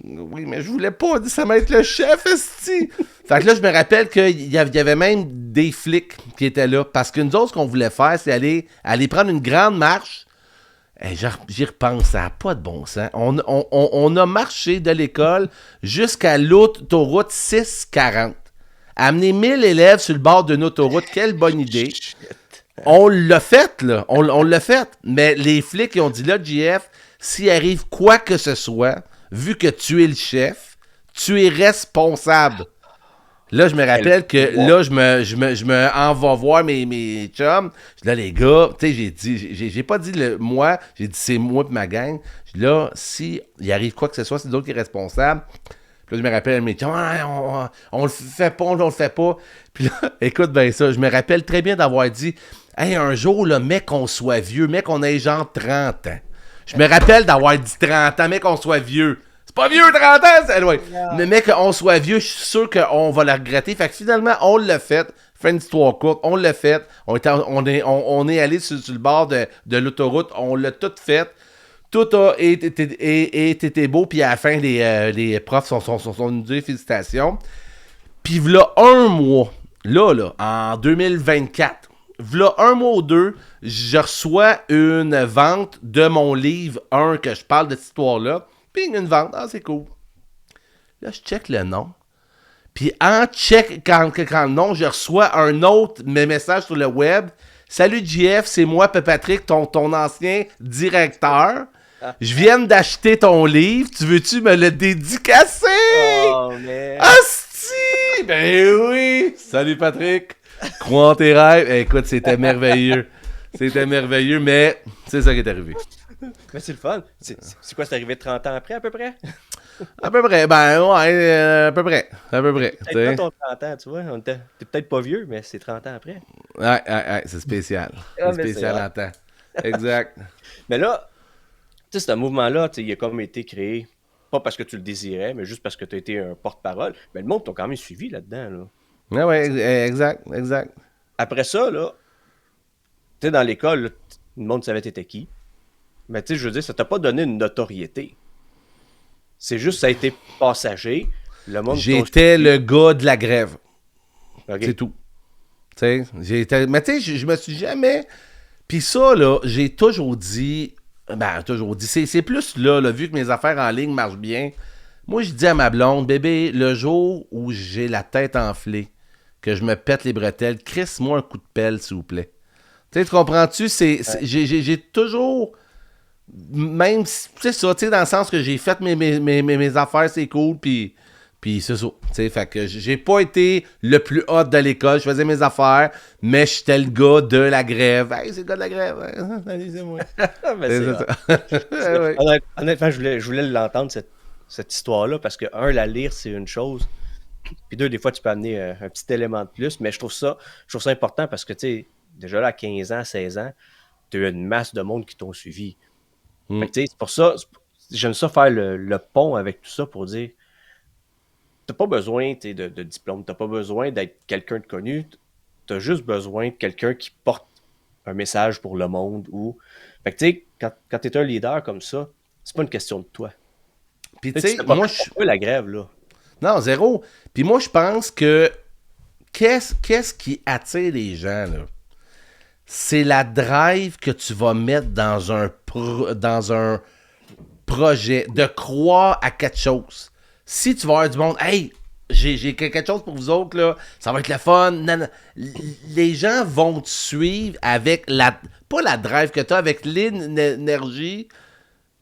Oui, mais je voulais pas, ça va être le chef, esti. Fait que là, je me rappelle qu'il y avait même des flics qui étaient là. Parce que nous autres, ce qu'on voulait faire, c'est aller prendre une grande marche. Et j'y repense, ça n'a pas de bon sens. On a marché de l'école jusqu'à l'autoroute 640. Amener 1000 élèves sur le bord d'une autoroute, quelle bonne idée. On l'a fait, là. On l'a fait. Mais les flics, ils ont dit là, JF, s'il arrive quoi que ce soit, vu que tu es le chef, tu es responsable. Là, je me rappelle que là, je me en va voir mes chums. Je dis là, les gars, tu sais, j'ai pas dit moi, j'ai dit c'est moi et ma gang. Je dis là, si il arrive quoi que ce soit, c'est d'autres qui est responsable. Puis là, je me rappelle mes chums, on le fait pas, on le fait pas. Puis là, écoute bien ça, je me rappelle très bien d'avoir dit, hey, un jour, là, mec, qu'on soit vieux, mec, on ait genre 30 ans. Je me rappelle d'avoir dit 30 ans, mec, qu'on soit vieux. C'est pas vieux, 30 ans, c'est loin. Mais mec, qu'on soit vieux, je suis sûr qu'on va le regretter. Fait que finalement, on l'a fait. Fin d'histoire courte, on l'a fait. On est allé sur le bord de l'autoroute. On l'a tout fait. Tout a été beau. Puis à la fin, les profs sont nous dire félicitations. Puis voilà un mois, là, en 2024, voilà un mois ou deux, je reçois une vente de mon livre 1 que je parle de cette histoire-là. Ping, une vente. Ah, c'est cool. Là, je check le nom. Puis en check, quand le nom, je reçois un autre message sur le web. Salut JF, c'est moi, Patrick, ton ancien directeur. Je viens d'acheter ton livre, tu veux-tu me le dédicacer? Oh, mais... Asti! Ben oui! Salut Patrick! Crois en tes rêves. Écoute, c'était merveilleux. C'était merveilleux, mais c'est ça qui est arrivé. Mais c'est le fun. C'est quoi, c'est arrivé 30 ans après, à peu près? À peu près, ben ouais, à peu près. À peu près. Peut-être pas ton 30 ans, tu vois. T'es peut-être pas vieux, mais c'est 30 ans après. Ouais, c'est spécial. Ah, C'est mais spécial c'est en temps. Exact. Mais là, tu sais, ce mouvement-là, tu sais, il a comme été créé, pas parce que tu le désirais, mais juste parce que tu as été un porte-parole. Mais le monde t'a quand même suivi là-dedans, là. Ouais, exact. Après ça, là, tu sais, dans l'école, là, le monde savait t'étais qui. Mais tu sais, je veux dire, ça t'a pas donné une notoriété. C'est juste, ça a été passager. Le monde t'a J'étais suivi. le gars de la grève. OK. C'est tout. Tu sais, j'étais. Mais tu sais, je me suis jamais. Puis ça, là, j'ai toujours dit. Ben, toujours dit. C'est plus là, vu que mes affaires en ligne marchent bien. Moi, je dis à ma blonde, bébé, le jour où j'ai la tête enflée, que je me pète les bretelles, crisse-moi un coup de pelle, s'il vous plaît. Tu sais, tu comprends-tu? J'ai toujours. Même, c'est ça, tu sais, dans le sens que j'ai fait mes affaires, c'est cool, puis c'est ça. Tu sais, fait que j'ai pas été le plus hot de l'école, je faisais mes affaires, mais j'étais le gars de la grève. Hey, c'est le gars de la grève. Hein? Allez, c'est moi. Mais C'est c'est ça. Ouais. honnêtement, je voulais l'entendre, cette histoire-là, parce que, un, la lire, c'est une chose. Puis deux, des fois, tu peux amener un petit élément de plus, mais je trouve ça important parce que, tu sais, déjà là, à 15 ans, 16 ans, tu as eu une masse de monde qui t'ont suivi. Fait que, tu sais, c'est pour ça, j'aime ça faire le pont avec tout ça pour dire, t'as pas besoin, tu sais, de diplôme, t'as pas besoin d'être quelqu'un de connu, t'as juste besoin de quelqu'un qui porte un message pour le monde ou... Fait que, tu sais, quand t'es un leader comme ça, c'est pas une question de toi. Puis Tu tu sais, tu sais, fais pas moi, pour toi, la grève, là. non, zéro. Puis moi, je pense que qu'est-ce qui attire les gens, là? C'est la drive que tu vas mettre dans dans un projet, de croire à quelque chose. Si tu vas avoir du monde, hey, j'ai quelque chose pour vous autres, là, ça va être le fun. Non. Les gens vont te suivre avec pas la drive que tu as, avec l'énergie.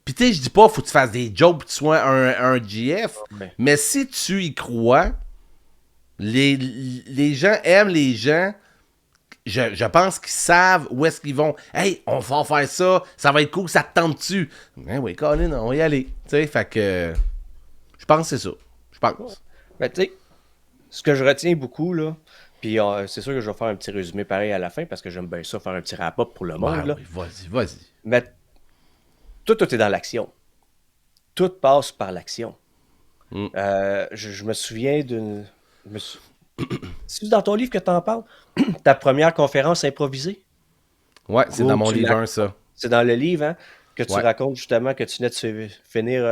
Puis tu sais, je dis pas, faut que tu fasses des jokes, que tu sois un GF, Ouais. mais si tu y crois, les gens aiment les gens. Je pense qu'ils savent où est-ce qu'ils vont. Hey, on va faire ça, ça va être cool, ça te tente-tu? Ben oui, Colin, on va y aller. Tu sais, fait que. Je pense que c'est ça. Je pense. Ben, tu sais, ce que je retiens beaucoup, là, puis c'est sûr que je vais faire un petit résumé pareil à la fin parce que j'aime bien ça, faire un petit wrap-up pour le monde, Ouais, là. oui, vas-y. Mais tout est dans l'action. Tout passe par l'action. Mm. Je me souviens d'une... C'est dans ton livre que tu en parles? Ta première conférence improvisée? Ouais, c'est Ou dans mon tu livre la- 1, ça. C'est dans le livre, hein, que tu Ouais. racontes justement que tu venais de finir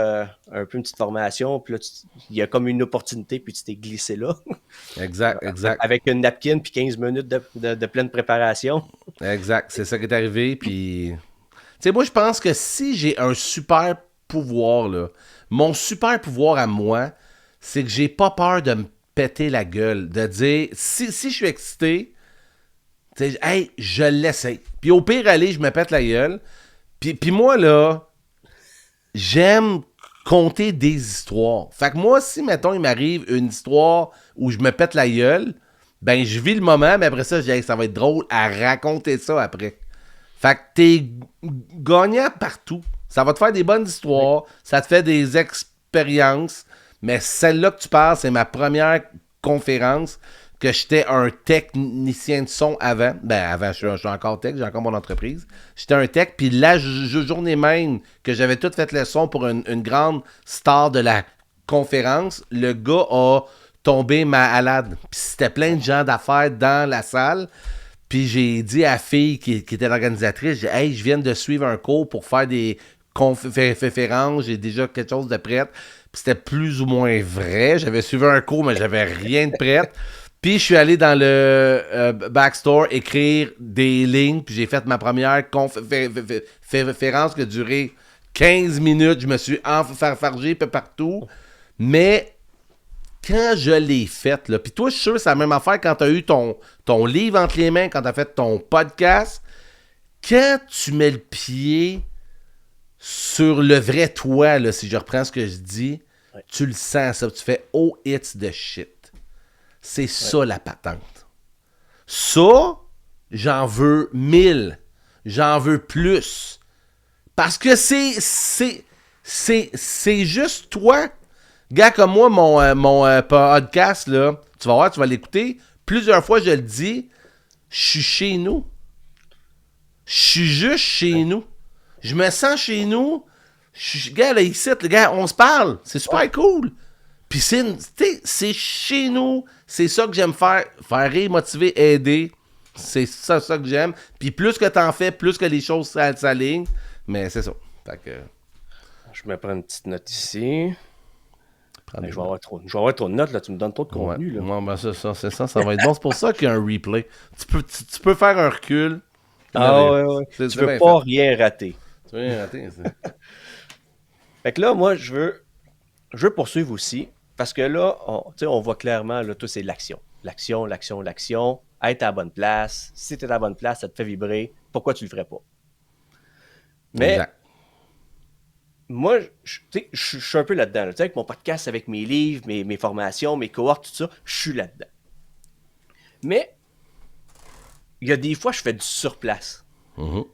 un peu une petite formation, puis là, il y a comme une opportunité, puis tu t'es glissé là, Exact. avec une napkin, puis 15 minutes de pleine préparation. Exact. C'est ça qui est arrivé. Puis. Tu sais, moi, je pense que si j'ai un super pouvoir, là, mon super pouvoir à moi, c'est que j'ai pas peur de me péter la gueule. De dire, si je suis excité, tu sais, hey, je l'essaie. Puis au pire, aller, je me pète la gueule. Puis moi, là, j'aime conter des histoires. Fait que moi, si, mettons, il m'arrive une histoire où je me pète la gueule, ben, je vis le moment, mais après ça, je dis, hey, ça va être drôle à raconter ça après. Fait que t'es gagnant partout. Ça va te faire des bonnes histoires, ça te fait des expériences, mais celle-là que tu parles, c'est ma première conférence que j'étais un technicien de son avant. Ben, avant, je suis encore tech, j'ai encore mon entreprise. J'étais un tech, puis la journée même que j'avais tout fait le son pour une grande star de la conférence, le gars a tombé malade. Puis c'était plein de gens d'affaires dans la salle. Puis j'ai dit à la fille qui était l'organisatrice, j'ai dit, hey, je viens de suivre un cours pour faire des conférences, j'ai déjà quelque chose de prêt. Puis c'était plus ou moins vrai. J'avais suivi un cours, mais j'avais rien de prêt. Puis je suis allé dans le backstore écrire des lignes, puis j'ai fait ma première conférence qui a duré 15 minutes. Je me suis enfargé peu partout. Mais quand je l'ai faite, là, puis toi, je suis sûr que c'est la même affaire quand tu as eu ton livre entre les mains, quand tu as fait ton podcast. Quand tu mets le pied sur le vrai toi, là, si je reprends ce que je dis, Ouais. tu le sens, ça. Tu fais « Oh, it's the shit ». C'est ça, la patente. Ça, j'en veux 1000. J'en veux plus. Parce que c'est juste toi. Gars, comme moi, mon podcast, là, tu vas voir, tu vas l'écouter. Plusieurs fois, je le dis, je suis chez nous. Je suis juste chez nous. Je me sens chez nous. Gars, là, ici, le gars, on se parle. C'est super cool. Puis c'est chez nous. C'est ça que j'aime faire. Faire rire, motiver, aider. C'est ça que j'aime. Puis plus que t'en fais, plus que les choses s'alignent. Mais c'est ça. Fait que... Je me prends une petite note ici. Mais je vais avoir trop de notes, là. Tu me donnes trop de contenu, là. Ouais, ben c'est ça va être bon. C'est pour ça qu'il y a un replay. Tu peux faire un recul. Ouais. Tu veux pas rien rater. Tu veux rien rater, ça. Fait que là, moi, je veux poursuivre aussi. Parce que là, on voit clairement, là, tout c'est l'action. L'action. Être à la bonne place. Si t'es à la bonne place, ça te fait vibrer. Pourquoi tu le ferais pas? Mais... Exact. Moi, je suis un peu là-dedans. Là. Avec mon podcast, avec mes livres, mes formations, mes cohortes, tout ça, je suis là-dedans. Mais, il y a des fois, je fais du surplace. Mm-hmm.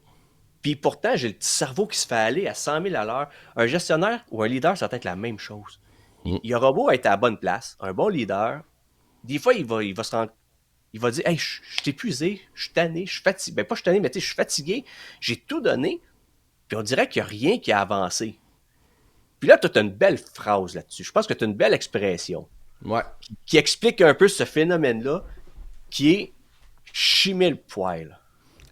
Puis pourtant, j'ai le petit cerveau qui se fait aller à 100 000 à l'heure. Un gestionnaire ou un leader, ça va être la même chose. Il aura beau être à la bonne place, un bon leader, des fois, il va se rendre... Il va dire « Hey, je suis épuisé, je suis tanné, je suis fatigué. » Ben pas je suis tanné, mais tu sais, je suis fatigué. J'ai tout donné, puis on dirait qu'il n'y a rien qui a avancé. Puis là, tu as une belle phrase là-dessus. Je pense que tu as une belle expression. Ouais. Qui explique un peu ce phénomène-là, qui est chimer le poil.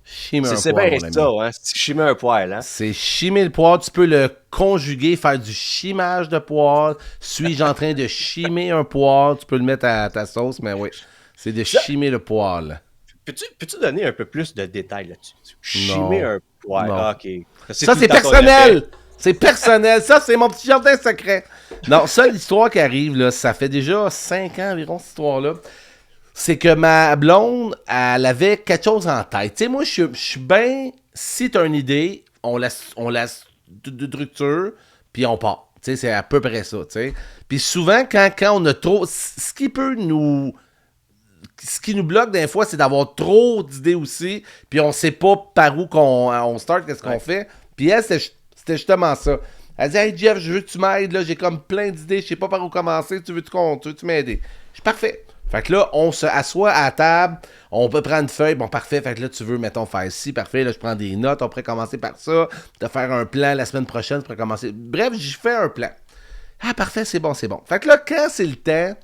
Chimer un c'est poil, bien mon ça, ami. hein? C'est chimer un poil, hein? C'est chimer le poil. Tu peux le conjuguer, faire du chimage de poil. Suis-je en train de chimer un poil? Tu peux le mettre à ta sauce, mais oui. C'est de chimer le poil. Peux-tu donner un peu plus de détails là-dessus? Chimer un poil. Non. Ah, OK. Ça, c'est personnel! C'est personnel. Ça, c'est mon petit jardin secret. Non, ça, l'histoire qui arrive, là, ça fait déjà 5 ans environ, cette histoire-là. C'est que ma blonde, elle avait quelque chose en tête. Tu sais, moi, je suis bien... Si t'as une idée, on la structure, puis on part. Tu sais, c'est à peu près ça, tu sais. Puis souvent, quand on a trop... Ce qui nous bloque des fois, c'est d'avoir trop d'idées aussi, puis on sait pas par où on start, qu'est-ce qu'on fait. Puis elle, c'était justement ça. Elle dit « Hey Jeff, je veux que tu m'aides, là, j'ai comme plein d'idées, je sais pas par où commencer, tu veux-tu m'aider? » Je suis parfait. Fait que là, on se assoit à la table, on peut prendre une feuille, bon parfait, fait que là, tu veux, mettons, faire ci, parfait, là, je prends des notes, on pourrait commencer par ça, de faire un plan la semaine prochaine, tu pourrais commencer. Bref, j'y fais un plan. Ah, parfait, c'est bon. Fait que là, quand c'est le temps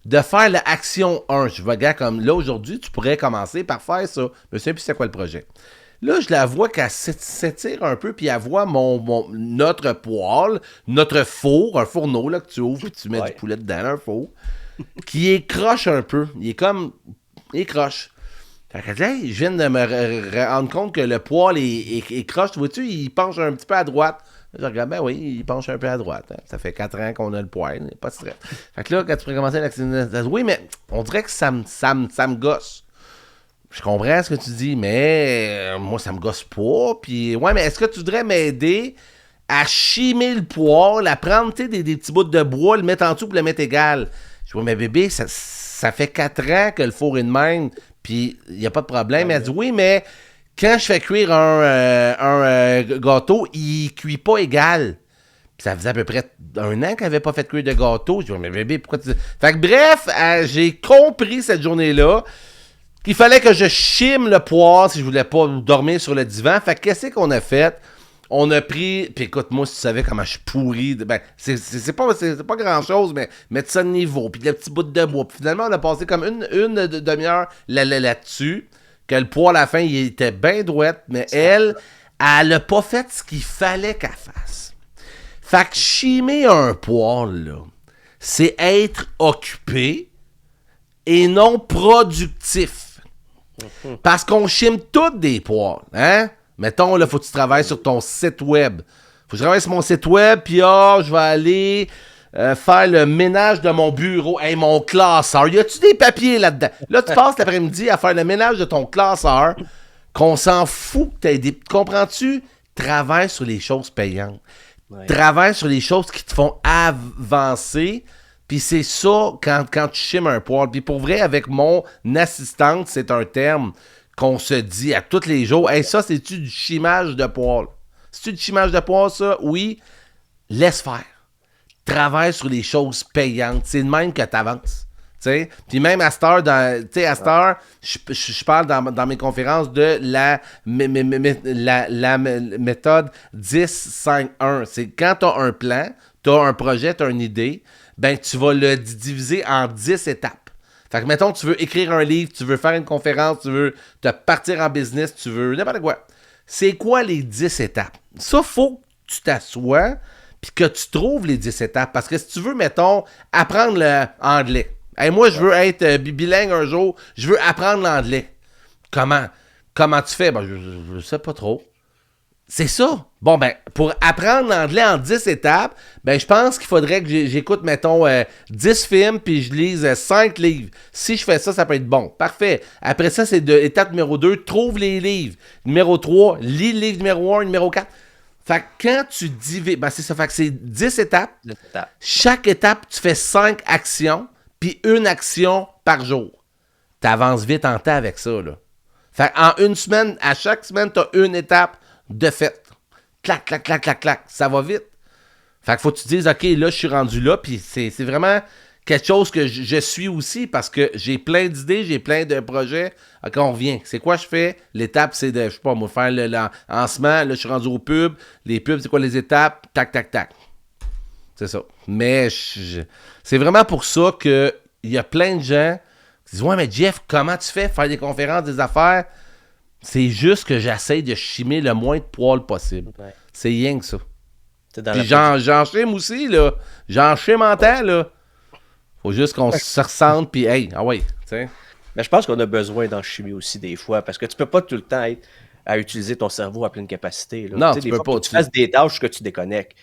de faire l'action 1, je vois, gars, comme là, aujourd'hui, tu pourrais commencer par faire ça. Je me souviens plus c'est quoi le projet. Là, je la vois qu'elle s'étire un peu, puis elle voit notre poêle, notre four, un fourneau là, que tu ouvres, puis tu mets du poulet dedans, un four, qui écroche un peu. Il est comme... Il écroche. Fait que là, je viens de me rendre compte que le poêle est croche. Tu vois-tu, il penche un petit peu à droite. Je regarde, ben oui, il penche un peu à droite. Hein. Ça fait 4 ans qu'on a le poêle, pas de stress. Fait que là, quand tu pourrais commencer l'accident, oui, mais on dirait que ça me gosse. Je comprends ce que tu dis, mais moi, ça me gosse pas. Puis, ouais, mais est-ce que tu voudrais m'aider à chimer le poêle, à prendre des petits bouts de bois, le mettre en dessous pour le mettre égal? Je dis, mais bébé, ça fait 4 ans que le four est de même, puis il n'y a pas de problème. Elle dit, oui, mais quand je fais cuire un gâteau, il cuit pas égal. Puis ça faisait à peu près 1 an qu'elle n'avait pas fait cuire de gâteau. Je dis, mais bébé, pourquoi tu... Fait que bref, j'ai compris cette journée-là qu'il fallait que je chime le poêle si je voulais pas dormir sur le divan. Fait que qu'est-ce qu'on a fait? On a pris... Puis écoute, moi, si tu savais comment je suis pourri... Ben, c'est pas grand-chose, mais mettre ça de niveau. Puis le petit bout de bois. Puis finalement, on a passé comme une demi-heure là-dessus. Que le poêle, à la fin, il était bien droite. Mais elle a pas fait ce qu'il fallait qu'elle fasse. Fait que chimer un poêle, là, c'est être occupé et non productif. Parce qu'on chime toutes des poêles, hein? Mettons, là, faut que tu travailles sur ton site web. Faut que je travaille sur mon site web, puis je vais aller faire le ménage de mon bureau. Hey, mon classeur, y a-tu des papiers là-dedans? Là, tu passes l'après-midi à faire le ménage de ton classeur, qu'on s'en fout que t'aies des... Comprends-tu? travaille sur les choses payantes. Ouais. Travaille sur les choses qui te font avancer. Puis c'est ça quand tu chimes un poil. Puis pour vrai, avec mon assistante, c'est un terme qu'on se dit à tous les jours. Hey, ça, c'est-tu du chimage de poil? C'est-tu du chimage de poil, ça? Oui. Laisse faire. Travaille sur les choses payantes. C'est de même que tu avances. Puis même à cette heure, je parle dans mes conférences de la méthode 10-5-1. C'est quand tu as un plan, tu as un projet, tu as une idée, ben tu vas le diviser en 10 étapes. Fait que, mettons, tu veux écrire un livre, tu veux faire une conférence, tu veux te partir en business, tu veux n'importe quoi. C'est quoi les 10 étapes? Ça, faut que tu t'assoies puis que tu trouves les 10 étapes. Parce que si tu veux, mettons, apprendre l'anglais. Hey, moi, je veux être bilingue un jour. Je veux apprendre l'anglais. Comment? Comment tu fais? Ben, je sais pas trop. C'est ça. Bon, ben, pour apprendre l'anglais en 10 étapes, ben, je pense qu'il faudrait que j'écoute, mettons, 10 films, puis je lise 5 livres. Si je fais ça, ça peut être bon. Parfait. Après ça, c'est étape numéro 2, trouve les livres. Numéro 3, lis le livre numéro 1, numéro 4. Fait que quand tu divises, ben, c'est ça. Fait que c'est 10 étapes. Chaque étape, tu fais 5 actions, puis une action par jour. Tu avances vite en temps avec ça, là. Fait en une semaine, à chaque semaine, tu as une étape de fait. Clac, clac, clac, clac, clac. Ça va vite. Fait qu'il faut que tu te dises, OK, là, je suis rendu là. Puis c'est vraiment quelque chose que je suis aussi parce que j'ai plein d'idées, j'ai plein de projets. OK, on revient. C'est quoi je fais? L'étape, c'est de, je sais pas, moi, faire le lancement. Là, je suis rendu au pub. Les pubs, c'est quoi les étapes? Tac, tac, tac. C'est ça. Mais c'est vraiment pour ça qu'il y a plein de gens qui disent, ouais, mais Jeff, comment tu fais? Faire des conférences, des affaires? C'est juste que j'essaie de chimer le moins de poils possible. Ouais. C'est rien que ça. Puis j'en chime aussi, là. J'en chime en temps, là. Faut juste qu'on se ressente, puis hey, ah ouais, tu sais. Mais je pense qu'on a besoin d'en chimer aussi des fois, parce que tu peux pas tout le temps être à utiliser ton cerveau à pleine capacité. Là. Non, tu peux pas. Tu fasses des tâches que tu déconnectes.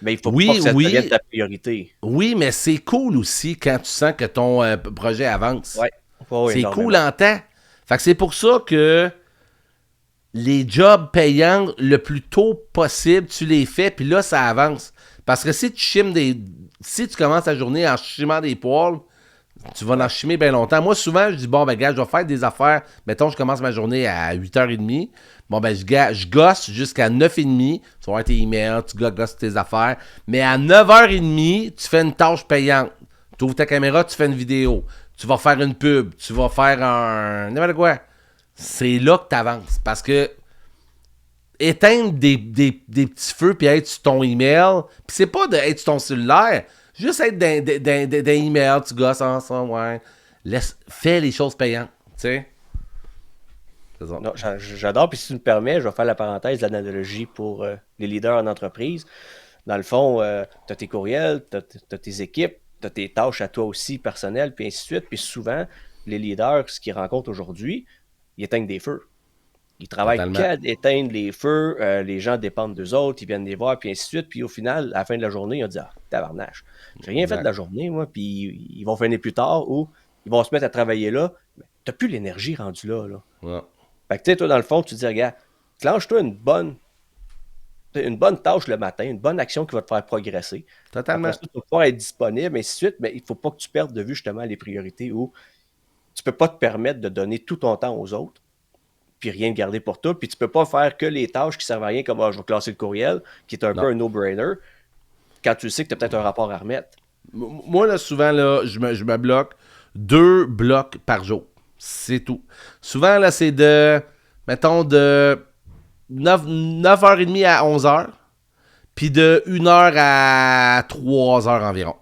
Mais il faut pas que ça devienne ta priorité. Oui, mais c'est cool aussi quand tu sens que ton projet avance. Ouais. C'est cool en temps. Fait que c'est pour ça que les jobs payants le plus tôt possible, tu les fais, puis là, ça avance. Parce que si tu commences ta journée en chimant des poils, tu vas en chimer bien longtemps. Moi, souvent, je dis, bon, ben, gars, je vais faire des affaires. Mettons, je commence ma journée à 8h30. Bon, ben, je gosse jusqu'à 9h30. Tu vas voir tes emails, tu gosses tes affaires. Mais à 9h30, tu fais une tâche payante. Tu ouvres ta caméra, tu fais une vidéo. Tu vas faire une pub. Tu vas faire n'importe quoi. C'est là que tu avances. Parce que éteindre des petits feux puis être sur ton email, puis c'est pas d'être sur ton cellulaire, juste être dans email, tu gosses ensemble, ouais. Fais les choses payantes, tu sais. Non, j'adore, puis si tu me permets, je vais faire la parenthèse de l'analogie pour les leaders en entreprise. Dans le fond, tu as tes courriels, tu as tes équipes, tu as tes tâches à toi aussi personnelles, puis ainsi de suite. Puis souvent, les leaders, ce qu'ils rencontrent aujourd'hui, ils éteignent des feux. Ils travaillent qu'à éteindre les feux, les gens dépendent d'eux autres, ils viennent les voir, puis ainsi de suite. Puis au final, à la fin de la journée, ils ont dit « Ah, tabarnache, j'ai rien fait de la journée, moi. » Puis ils vont finir plus tard ou ils vont se mettre à travailler là. Mais t'as plus l'énergie rendue là. Ouais. Fait que tu sais, toi, dans le fond, tu te dis « Regarde, clenche-toi une bonne tâche le matin, une bonne action qui va te faire progresser. » Totalement. Après ça, tu vas pouvoir être disponible, ainsi de suite, mais il ne faut pas que tu perdes de vue justement les priorités où tu ne peux pas te permettre de donner tout ton temps aux autres, puis rien garder pour toi, puis tu peux pas faire que les tâches qui servent à rien, comme je vais classer le courriel, qui est un peu un no-brainer, quand tu sais que tu as peut-être un rapport à remettre. Moi, là, souvent, là, je me bloque 2 blocs par jour. C'est tout. Souvent, là, c'est mettons, de 9h30 à 11h, puis de 1h à 3h environ.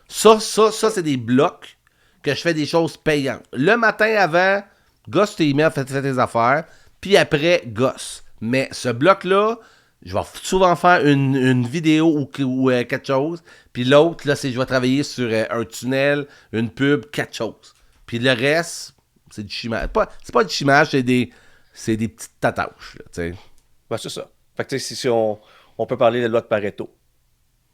Ça, c'est des blocs que je fais des choses payantes. Le matin avant, gosse tes emails, fais tes affaires, puis après, gosse. Mais ce bloc-là, je vais souvent faire une vidéo ou quelque chose, puis l'autre, là, c'est je vais travailler sur un tunnel, une pub, quelque chose. Puis le reste, c'est du chimage. C'est pas du chimage, c'est des petites tatouches, là, tu sais. Ben, c'est ça. Fait que si on peut parler de la loi de Pareto.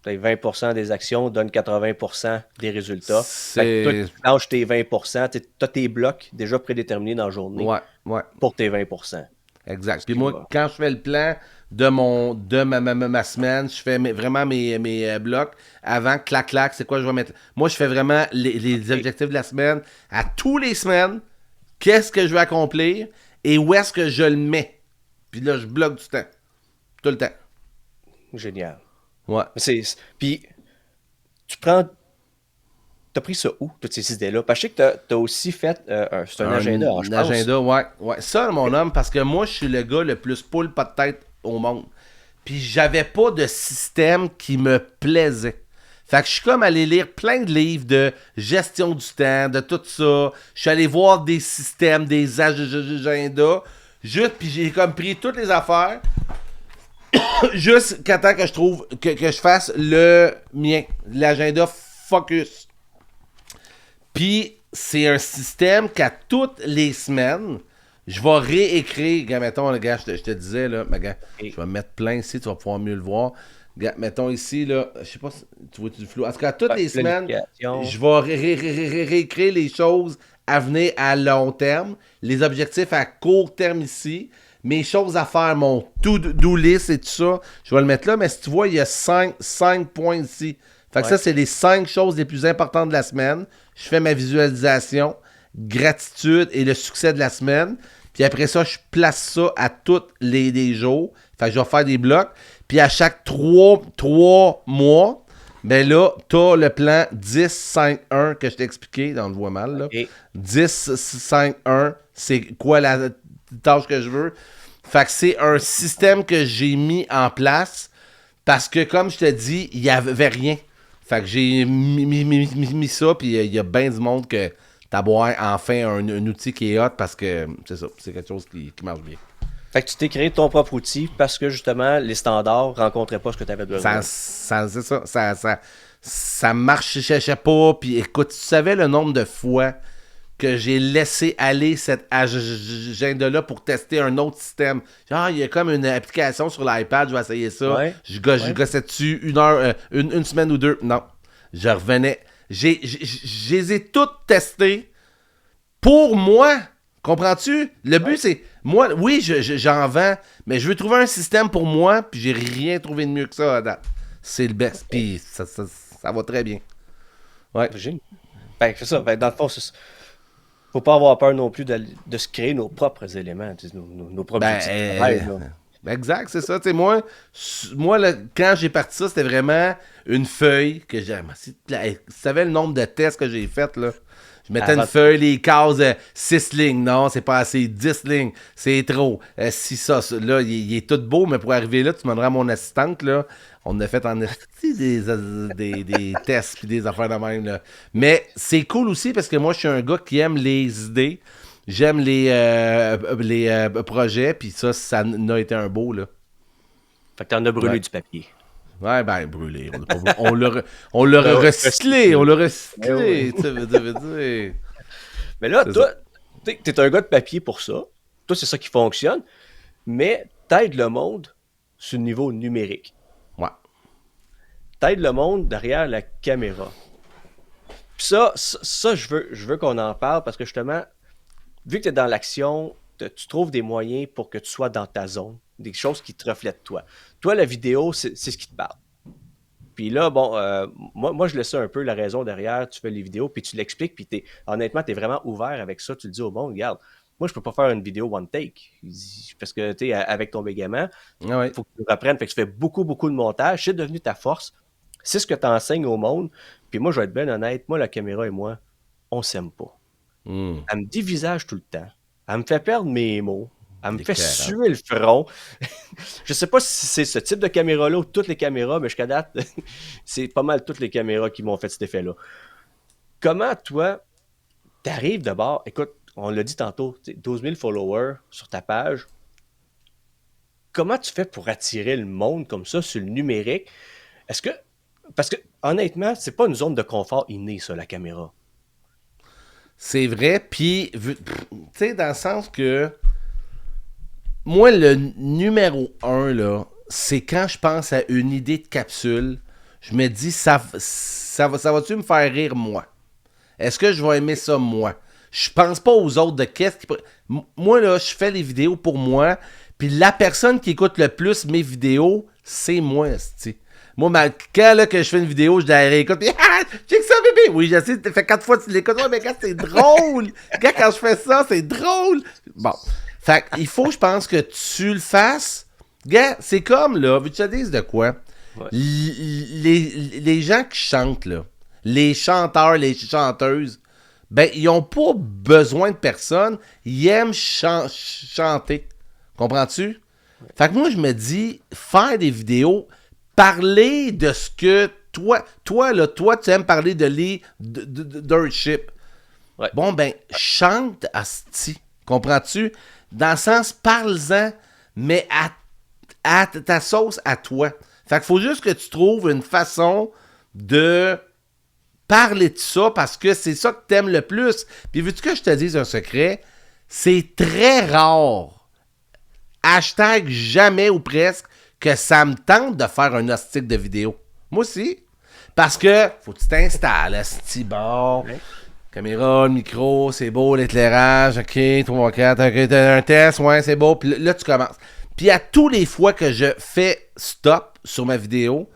20% des actions donnent 80% des résultats. Fait que toi, tu lâches tes 20%, tu as tes blocs déjà prédéterminés dans la journée ouais. pour tes 20%. Exact. Puis moi, quand je fais le plan de ma semaine. Je fais vraiment mes blocs. Avant, clac, c'est quoi je vais mettre. Moi, je fais vraiment les objectifs de la semaine. À tous les semaines, qu'est-ce que je vais accomplir et où est-ce que je le mets. Puis là, je bloque du temps. Tout le temps. Génial. Ouais. Puis, tu prends. T'as pris ça où, toutes ces idées-là? Parce que je sais que t'as aussi fait c'est un agenda, hein, je Un pense. agenda, ouais. Ça, mon homme, parce que moi, je suis le gars le plus poule pas de tête au monde. Puis j'avais pas de système qui me plaisait. Fait que je suis comme allé lire plein de livres de gestion du temps, de tout ça. Je suis allé voir des systèmes, des agendas. Juste, puis j'ai comme pris toutes les affaires. Juste qu'à temps que je trouve, que je fasse le mien. L'agenda focus. Puis, c'est un système qu'à toutes les semaines, je vais réécrire. Gars, mettons, le gars, je te disais, là, mais gars, je vais mettre plein ici, tu vas pouvoir mieux le voir. Gars, mettons ici, là, je sais pas si tu vois du flou. En tout cas, toutes les semaines, Planification. je vais réécrire les choses à venir à long terme, les objectifs à court terme ici, mes choses à faire, mon to-do list et tout ça. Je vais le mettre là, mais si tu vois, il y a 5 points ici. Fait que ça, c'est les 5 choses les plus importantes de la semaine. Je fais ma visualisation, gratitude et le succès de la semaine. Puis après ça, je place ça à tous les jours. Fait que je vais faire des blocs. Puis à chaque 3 mois, ben là, t'as le plan 10-5-1 que je t'ai expliqué. On le voit mal, là. Okay. 10-5-1, c'est quoi la tâche que je veux. Fait que c'est un système que j'ai mis en place parce que, comme je te dis, il n'y avait rien. Fait que j'ai mis ça, puis il y a bien du monde que t'aboires enfin un outil qui est hot parce que c'est ça, c'est quelque chose qui marche bien. Fait que tu t'es créé ton propre outil parce que justement, les standards rencontraient pas ce que tu avais besoin. C'est ça, ça marchait pas, puis écoute, tu savais le nombre de fois que j'ai laissé aller cet agenda-là pour tester un autre système. Genre, il y a comme une application sur l'iPad, je vais essayer ça. Ouais. Je gossais dessus une heure, une semaine ou deux. Non. Je revenais. Je les ai toutes testées pour moi. Comprends-tu? Le but, c'est... Moi, oui, j'en vends, mais je veux trouver un système pour moi, puis j'ai rien trouvé de mieux que ça à date. C'est le best. Puis ça va très bien. Ouais. Génial. Ben, c'est ça. Ben, dans le fond, faut pas avoir peur non plus de se créer nos propres éléments, nos propres outils de travail, là. Exact, c'est ça. Tu sais, moi là, quand j'ai parti ça, c'était vraiment une feuille que j'ai. Si tu savais le nombre de tests que j'ai fait, là. Je mettais une feuille, les cases, 6 lignes. Non, c'est pas assez. 10 lignes, c'est trop. Si ça, là, il est tout beau, mais pour arriver là, tu demanderas à mon assistante, là. On a fait en des tests puis des affaires de même, là. Mais c'est cool aussi parce que moi, je suis un gars qui aime les idées. J'aime les projets, puis ça n'a été un beau, là. Fait que t'en as brûlé du papier. Ouais, ben, brûlé. On l'a recyclé. On l'a recyclé. Tu veux dire. Mais là, toi, t'es un gars de papier pour ça. Toi, c'est ça qui fonctionne. Mais t'aides le monde sur le niveau numérique. Ouais. T'aides le monde derrière la caméra. Puis ça, je veux qu'on en parle parce que justement, vu que tu es dans l'action, tu trouves des moyens pour que tu sois dans ta zone, des choses qui te reflètent toi. Toi, la vidéo, c'est ce qui te parle. Puis là, bon, moi, je laisse ça un peu la raison derrière, tu fais les vidéos, puis tu l'expliques, puis honnêtement, tu es vraiment ouvert avec ça, tu le dis au monde, regarde, moi, je peux pas faire une vidéo one take, parce que, tu sais, avec ton bégaiement, il faut que tu reprennes, fait que tu fais beaucoup de montage, c'est devenu ta force, c'est ce que tu enseignes au monde, puis moi, je vais être bien honnête, moi, la caméra et moi, on s'aime pas. Elle me dévisage tout le temps. Elle me fait perdre mes mots. Elle me fait suer le front. Je sais pas si c'est ce type de caméra-là ou toutes les caméras, mais jusqu'à date, c'est pas mal toutes les caméras qui m'ont fait cet effet-là. Comment, toi, t'arrives d'abord... Écoute, on l'a dit tantôt, 12 000 followers sur ta page. Comment tu fais pour attirer le monde comme ça sur le numérique? Est-ce que... Parce que, honnêtement, c'est pas une zone de confort innée, ça, la caméra. C'est vrai, puis, tu sais, dans le sens que moi, le numéro 1, là, c'est quand je pense à une idée de capsule, je me dis, ça va-tu me faire rire, moi? Est-ce que je vais aimer ça, moi? Je pense pas aux autres de qu'est-ce qui... Moi, là, je fais les vidéos pour moi, Puis la personne qui écoute le plus mes vidéos, c'est moi, esti. Moi, quand là, que je fais une vidéo, je la réécoute, puis check ça, bébé! Oui, je sais, t'as fait 4 fois, tu l'écoutes. Ouais, mais gars, c'est drôle! Gars, quand je fais ça, c'est drôle! Bon. Fait il faut, je pense, que tu le fasses. Gars, c'est comme, là, veux-tu te dire de quoi? Ouais. Les gens qui chantent, là, les chanteurs, les chanteuses, ben, ils ont pas besoin de personne. Ils aiment chanter. Comprends-tu? Fait que moi, je me dis, faire des vidéos, parler de ce que toi, tu aimes parler de leadership. Ouais. Bon, ben, chante asti. Comprends-tu? Dans le sens, parle-en, mais à ta sauce à toi. Fait qu'il faut juste que tu trouves une façon de parler de ça parce que c'est ça que t'aimes le plus. Puis veux-tu que je te dise un secret? C'est très rare, hashtag jamais ou presque, que ça me tente de faire un hostique de vidéo. Moi aussi. Parce que faut que tu t'installes, asti, bon. Ouais. Caméra, le micro, c'est beau, l'éclairage, ok, 3, 4, ok, t'as un test, ouais, c'est beau. Puis là, tu commences. Puis à tous les fois que je fais stop sur ma vidéo,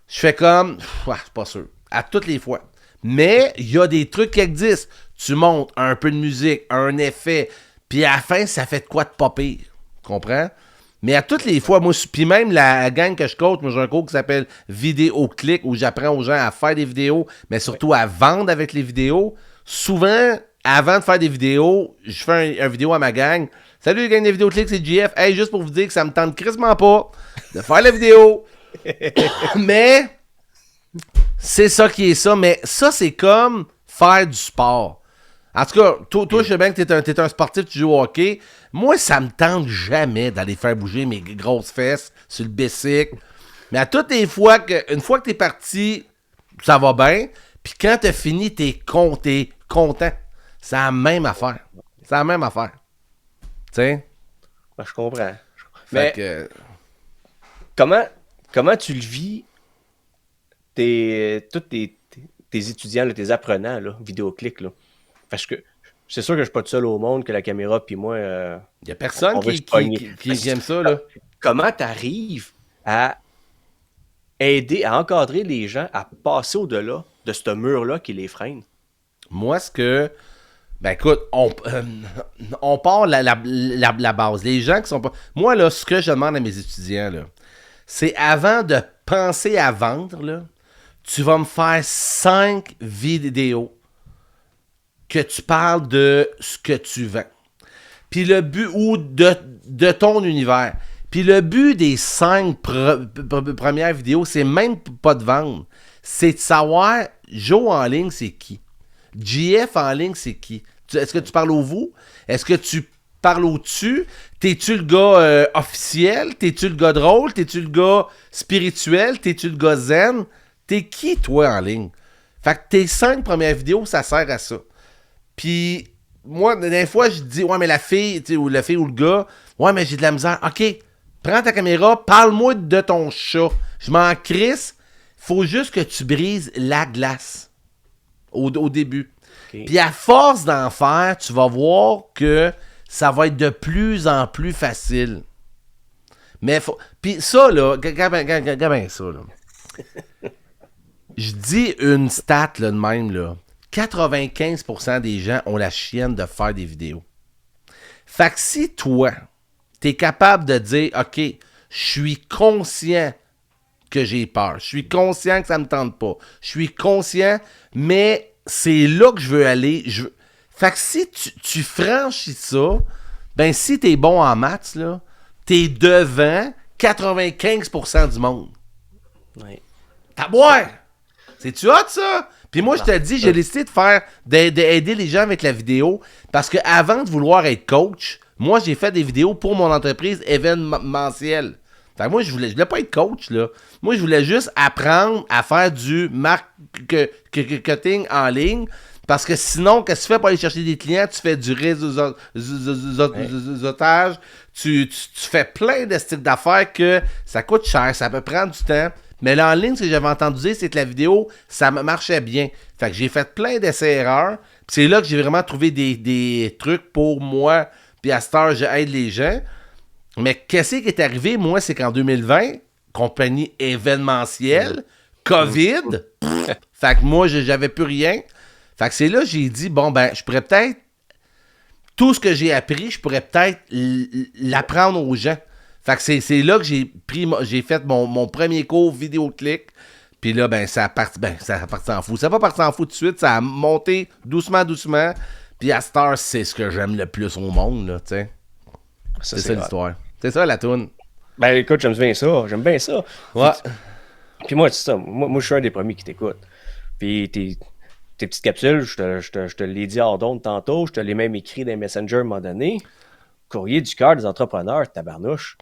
je fais comme, je suis pas sûr. À toutes les fois. Mais il y a des trucs qui existent. Tu montes un peu de musique, un effet, puis à la fin, ça fait de quoi de pas pire. Tu comprends? Mais à toutes les fois, moi, puis même la gang que je coach, moi j'ai un cours qui s'appelle Vidéo Click, où j'apprends aux gens à faire des vidéos, mais surtout à vendre avec les vidéos. Souvent, avant de faire des vidéos, je fais un vidéo à ma gang. Salut les gang de Vidéo Click, c'est JF. Hey, juste pour vous dire que ça me tente crissement pas de faire la vidéo. Mais c'est ça qui est ça. Mais ça, c'est comme faire du sport. En tout cas, toi je sais bien que t'es un sportif, tu joues au hockey. Moi, ça me tente jamais d'aller faire bouger mes grosses fesses sur le bicycle. Mais à toutes les fois une fois que t'es parti, ça va bien. Puis quand t'as fini, t'es content. C'est la même affaire. C'est la même affaire. Tu sais? Ben, je comprends. Fait Mais que... comment tu le vis, tous tes étudiants, là, tes apprenants, là, Vidéoclick, là? Parce que c'est sûr que je suis pas tout seul au monde, que la caméra puis moi, y a personne on veut qui se pogner. aime ça, là. Comment tu arrives à aider, à encadrer les gens à passer au-delà de ce mur-là qui les freine? Moi, ce que... Ben écoute, on part la base. Les gens qui sont pas... Moi, là, ce que je demande à mes étudiants, là, c'est avant de penser à vendre, là, tu vas me faire 5 vidéos que tu parles de ce que tu vends. Puis le but, ou de ton univers. Puis le but des 5 premières vidéos, c'est même pas de vendre. C'est de savoir, Joe en ligne, c'est qui? JF en ligne, c'est qui? Est-ce que tu parles au vous? Est-ce que tu parles au-dessus? T'es-tu le gars officiel? T'es-tu le gars drôle? T'es-tu le gars spirituel? T'es-tu le gars zen? T'es qui, toi, en ligne? Fait que tes 5 premières vidéos, ça sert à ça. Puis, moi, des fois, je dis, ouais, mais la fille, ou la fille ou le gars, ouais, mais j'ai de la misère. OK, prends ta caméra, parle-moi de ton chat. Je m'en crisse. Faut juste que tu brises la glace au début. Okay. Puis, à force d'en faire, tu vas voir que ça va être de plus en plus facile. Mais faut. Puis, ça, là, regarde bien ça, là. Je dis une stat, là, de même, là. 95% des gens ont la chienne de faire des vidéos. Fait que si toi, t'es capable de dire, OK, je suis conscient que j'ai peur, je suis conscient que ça me tente pas, je suis conscient, mais c'est là que je veux aller. Fait que si tu franchis ça, ben si t'es bon en maths, là, t'es devant 95% du monde. Ouais. T'as boire! C'est-tu hot, ça? Puis moi, je te dis, j'ai décidé de faire, d'aider les gens avec la vidéo, parce que avant de vouloir être coach, moi, j'ai fait des vidéos pour mon entreprise événementielle. Fait que moi, je voulais pas être coach, là. Moi, je voulais juste apprendre à faire du marketing en ligne, parce que sinon, qu'est-ce que tu fais pour aller chercher des clients? Tu fais du réseautage, tu fais plein de styles d'affaires que ça coûte cher, ça peut prendre du temps. Mais là, en ligne, ce que j'avais entendu dire, c'est que la vidéo, ça marchait bien. Fait que j'ai fait plein d'essais-erreurs. Puis c'est là que j'ai vraiment trouvé des trucs pour moi. Puis à cette heure, j'aide les gens. Mais qu'est-ce qui est arrivé, moi, c'est qu'en 2020, compagnie événementielle, COVID, fait que moi, j'avais plus rien. Fait que c'est là que j'ai dit, bon, ben, je pourrais peut-être, tout ce que j'ai appris, je pourrais peut-être l'apprendre aux gens. Fait que c'est là que j'ai fait mon premier cours vidéoclic. Puis là, ben, ça a parti en fou. Ça n'a pas parti en fou tout de suite, ça a monté doucement. Puis à Star, c'est ce que j'aime le plus au monde, là, tu sais. C'est ça l'histoire. C'est ça la toune. Ben écoute, j'aime bien ça. Ouais. Puis moi, c'est ça. Moi, je suis un des premiers qui t'écoute. Puis tes petites capsules, je te l'ai dit hors d'onde tantôt, je te l'ai même écrit dans Messenger à un moment donné. Courrier du cœur des entrepreneurs, tabarnouche.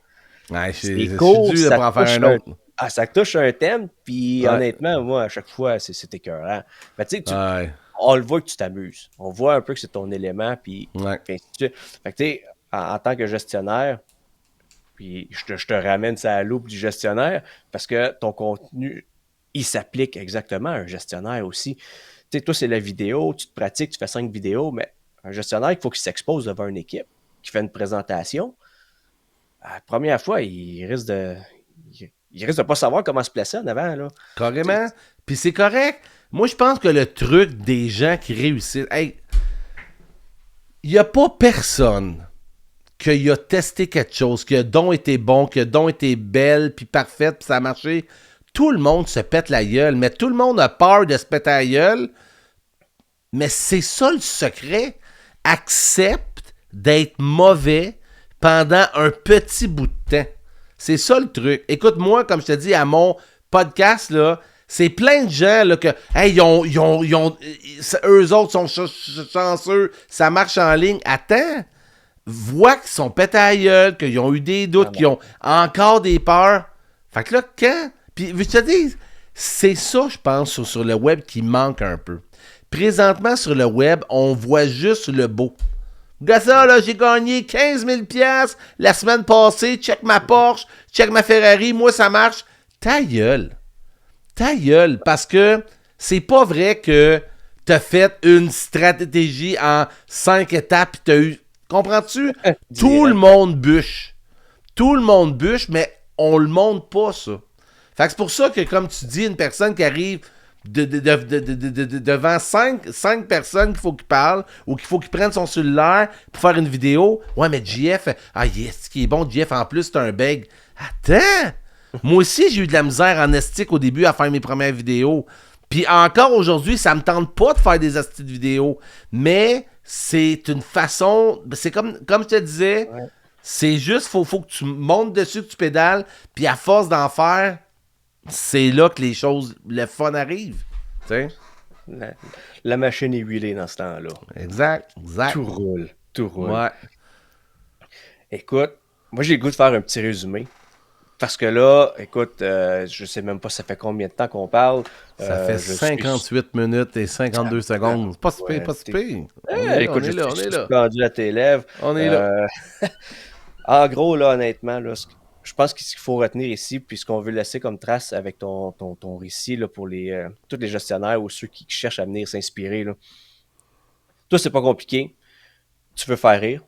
Ouais, c'est cool, dû pour en faire un autre. Ça touche un thème, puis honnêtement, moi, à chaque fois, c'est écœurant. Mais tu sais, on le voit que tu t'amuses. On voit un peu que c'est ton élément, puis fait que tu sais, en tant que gestionnaire, puis je te ramène ça à la loupe du gestionnaire, parce que ton contenu, il s'applique exactement à un gestionnaire aussi. Tu sais, toi, c'est la vidéo, tu te pratiques, tu fais 5 vidéos, mais un gestionnaire, il faut qu'il s'expose devant une équipe, qui fait une présentation. La première fois, il risque de pas savoir comment se placer en avant, là. Carrément. Puis c'est correct. Moi, je pense que le truc des gens qui réussissent... Hey, il n'y a pas personne qui a testé quelque chose, qui a donc été bon, qui a donc été belle, puis parfaite, puis ça a marché. Tout le monde se pète la gueule, mais tout le monde a peur de se péter la gueule. Mais c'est ça le secret. Accepte d'être mauvais pendant un petit bout de temps. C'est ça le truc. Écoute, moi, comme je te dis, à mon podcast, là, c'est plein de gens là, que hey, eux autres sont chanceux, ça marche en ligne. Attends, vois qu'ils sont pétés à la gueule, qu'ils ont eu des doutes, qu'ils ont encore des peurs. Fait que là, quand... Puis, je te dis, c'est ça, je pense, sur le web qui manque un peu. Présentement, sur le web, on voit juste le beau. Regarde ça, là, j'ai gagné 15 000 $ la semaine passée. Check ma Porsche, check ma Ferrari. Moi, ça marche. Ta gueule. Parce que c'est pas vrai que t'as fait une stratégie en 5 étapes et t'as eu... Comprends-tu? Tout le monde bûche. Mais on le montre pas, ça. Fait que c'est pour ça que, comme tu dis, une personne qui arrive devant 5 personnes qu'il faut qu'il parle ou qu'il faut qu'il prenne son cellulaire pour faire une vidéo. Ouais, mais JF, ce qui est bon, JF, en plus, c'est un beg. Attends! Moi aussi, j'ai eu de la misère en estique au début à faire mes premières vidéos. Puis encore aujourd'hui, ça me tente pas de faire des astuces de vidéos. Mais c'est une façon... C'est comme je te disais, c'est juste, faut que tu montes dessus, que tu pédales, puis à force d'en faire... C'est là que les choses, le fun arrive. Tu sais? La machine est huilée dans ce temps-là. Exact. Tout roule. Ouais. Écoute, moi j'ai le goût de faire un petit résumé. Parce que là, écoute, je sais même pas ça fait combien de temps qu'on parle. Ça fait 58 minutes et 52 secondes. Pas si pire. Écoute, je suis suspendu à tes lèvres. On est là. En gros, là, honnêtement, là, je pense que ce qu'il faut retenir ici, puis ce qu'on veut laisser comme trace avec ton récit là, pour tous les gestionnaires ou ceux qui cherchent à venir s'inspirer. Là. Toi, c'est pas compliqué. Tu veux faire rire,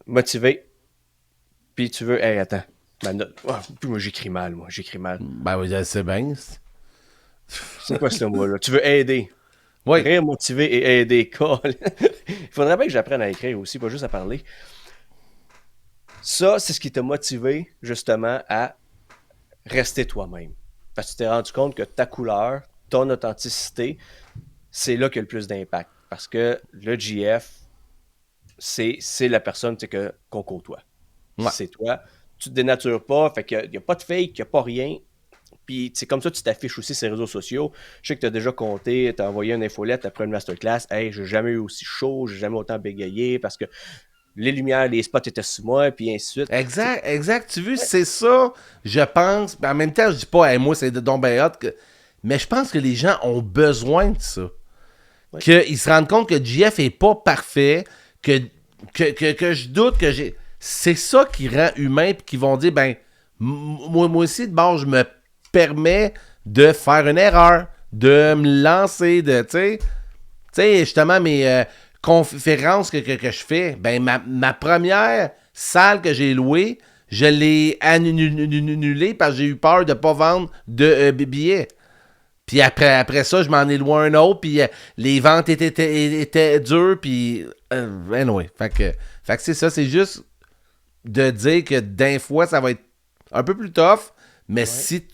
motiver, puis tu veux... Hey, attends. Moi, j'écris mal. Ben oui, c'est bien. C'est quoi ce mot-là? Tu veux aider. Oui. Rire, motiver et aider. Il faudrait bien que j'apprenne à écrire aussi, pas juste à parler. Ça, c'est ce qui t'a motivé, justement, à rester toi-même. Parce que tu t'es rendu compte que ta couleur, ton authenticité, c'est là qu'il y a le plus d'impact. Parce que le GF, c'est la personne qu'on côtoie. Ouais. C'est toi. Tu te dénatures pas, fait qu'il n'y a pas de fake, il n'y a pas rien. Puis c'est comme ça que tu t'affiches aussi sur les réseaux sociaux. Je sais que tu as déjà compté, tu as envoyé une infolette après une masterclass. Hey, j'ai jamais eu aussi chaud, j'ai jamais autant bégayé parce que les lumières, les spots étaient sur moi, puis ainsi de suite. Exact. Tu vois, c'est ça, je pense. En même temps, je dis pas, hey, moi, c'est de donc ben hot. Mais je pense que les gens ont besoin de ça. Ouais. Qu'ils se rendent compte que JF est pas parfait, que je doute que j'ai... C'est ça qui rend humain, puis qu'ils vont dire, ben, moi aussi, de bord, je me permets de faire une erreur, de me lancer, de, tu sais, justement, mes... conférence que je fais, ben ma première salle que j'ai louée, je l'ai annulée parce que j'ai eu peur de ne pas vendre de billets. Puis après ça, je m'en ai loué un autre, puis les ventes étaient dures, puis... anyway, fait que c'est ça, c'est juste de dire que d'un fois, ça va être un peu plus tough, mais si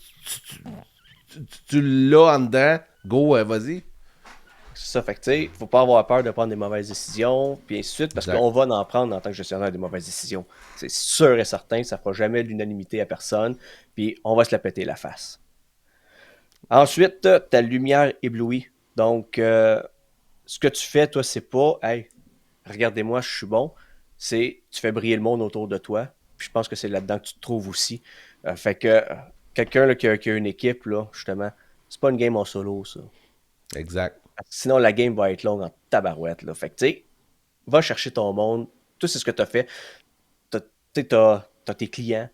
tu l'as en dedans, go, vas-y. C'est ça, fait que tu sais, faut pas avoir peur de prendre des mauvaises décisions, puis ainsi de suite, parce qu'on va en prendre en tant que gestionnaire des mauvaises décisions. C'est sûr et certain, ça fera jamais l'unanimité à personne, puis on va se la péter la face. Ensuite, ta lumière éblouie. Donc, ce que tu fais, toi, c'est pas « Hey, regardez-moi, je suis bon », c'est tu fais briller le monde autour de toi. Puis je pense que c'est là-dedans que tu te trouves aussi. Fait que quelqu'un là, qui a une équipe, là, justement, c'est pas une game en solo, ça. Exact. Sinon, la game va être longue en tabarouette. Là. Fait que, tu sais, va chercher ton monde. Tout c'est ce que tu as fait. T'as tes clients,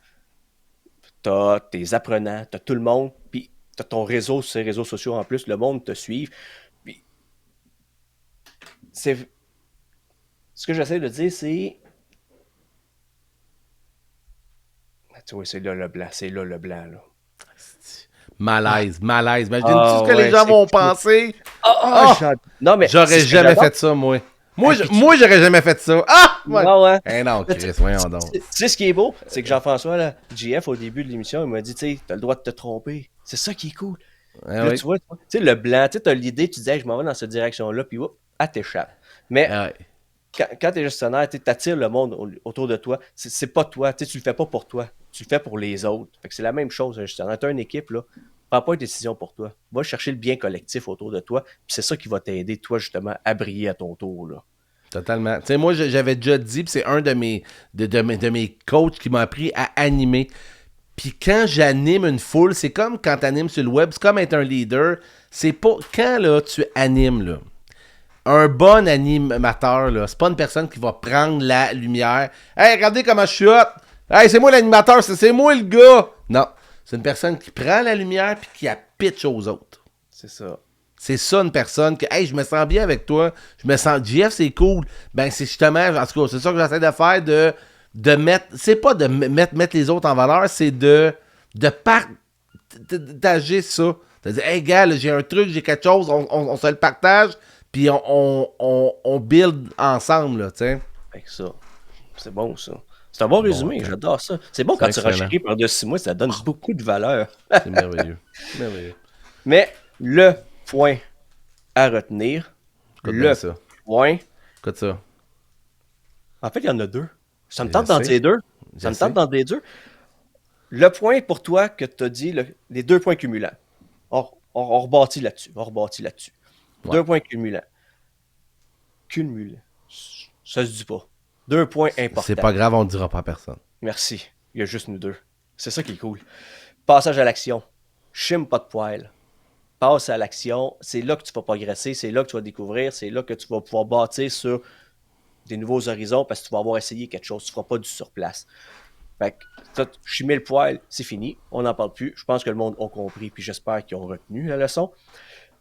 t'as tes apprenants, t'as tout le monde, puis t'as ton réseau sur les réseaux sociaux en plus. Le monde te suit. Puis, ce que j'essaie de dire, c'est... Tu vois, c'est là le blanc. C'est là le blanc, là. Malaise. Imagine-tu ce que les gens vont penser? Non, mais j'aurais jamais fait ça, moi. Moi, j'aurais jamais fait ça. Non, Chris, voyons donc. Tu sais ce qui est beau? C'est que Jean-François, là, JF, au début de l'émission, il m'a dit, tu sais, t'as le droit de te tromper. C'est ça qui est cool. Là, tu vois, tu sais, le blanc, tu sais, t'as l'idée, tu dis, hey, je m'en vais dans cette direction-là, puis t'échappes. Mais quand t'es gestionnaire, t'attires le monde autour de toi. C'est pas toi, tu le fais pas pour toi. Tu le fais pour les autres. Fait que c'est la même chose, un gestionnaire. T'as une équipe, là. Prends pas une décision pour toi. Va chercher le bien collectif autour de toi. Puis c'est ça qui va t'aider, toi, justement, à briller à ton tour, là. Totalement. Tu sais, moi, j'avais déjà dit, puis c'est un de mes coachs qui m'a appris à animer. Puis quand j'anime une foule, c'est comme quand tu animes sur le web, c'est comme être un leader. C'est pas... Quand, là, tu animes, là, un bon animateur, là, c'est pas une personne qui va prendre la lumière. « Hey, regardez comment je suis hot! Hey, c'est moi l'animateur, c'est moi le gars! » Non, c'est une personne qui prend la lumière puis qui la pitch aux autres. C'est ça. C'est ça une personne que « Hey, je me sens bien avec toi, je me sens... JF, c'est cool. » Ben, c'est justement, en tout cas, c'est ça que j'essaie de faire, de mettre... C'est pas de mettre les autres en valeur, c'est de partager ça. De dire « Hey, gars, là, j'ai un truc, j'ai quelque chose, on se le partage. » Puis on build ensemble, là, tu sais. Avec ça. C'est bon, ça. C'est un bon résumé, j'adore ça. C'est bon quand tu renchéris par-dessus moi, ça donne beaucoup de valeur. C'est merveilleux. Mais le point à retenir, point... Écoute ça. En fait, il y en a deux. Ça me tente d'en dire deux. Le point pour toi que tu as dit, les 2 points cumulants. On rebâtit là-dessus. Ouais. 2 points cumulants. Ça se dit pas. 2 points importants. C'est pas grave, on ne dira pas à personne. Merci. Il y a juste nous deux. C'est ça qui est cool. Passage à l'action. Chime pas de poil. Passe à l'action. C'est là que tu vas progresser. C'est là que tu vas découvrir. C'est là que tu vas pouvoir bâtir sur des nouveaux horizons parce que tu vas avoir essayé quelque chose. Tu ne feras pas du surplace. Fait que, chimer le poil, c'est fini. On n'en parle plus. Je pense que le monde a compris. Puis j'espère qu'ils ont retenu la leçon.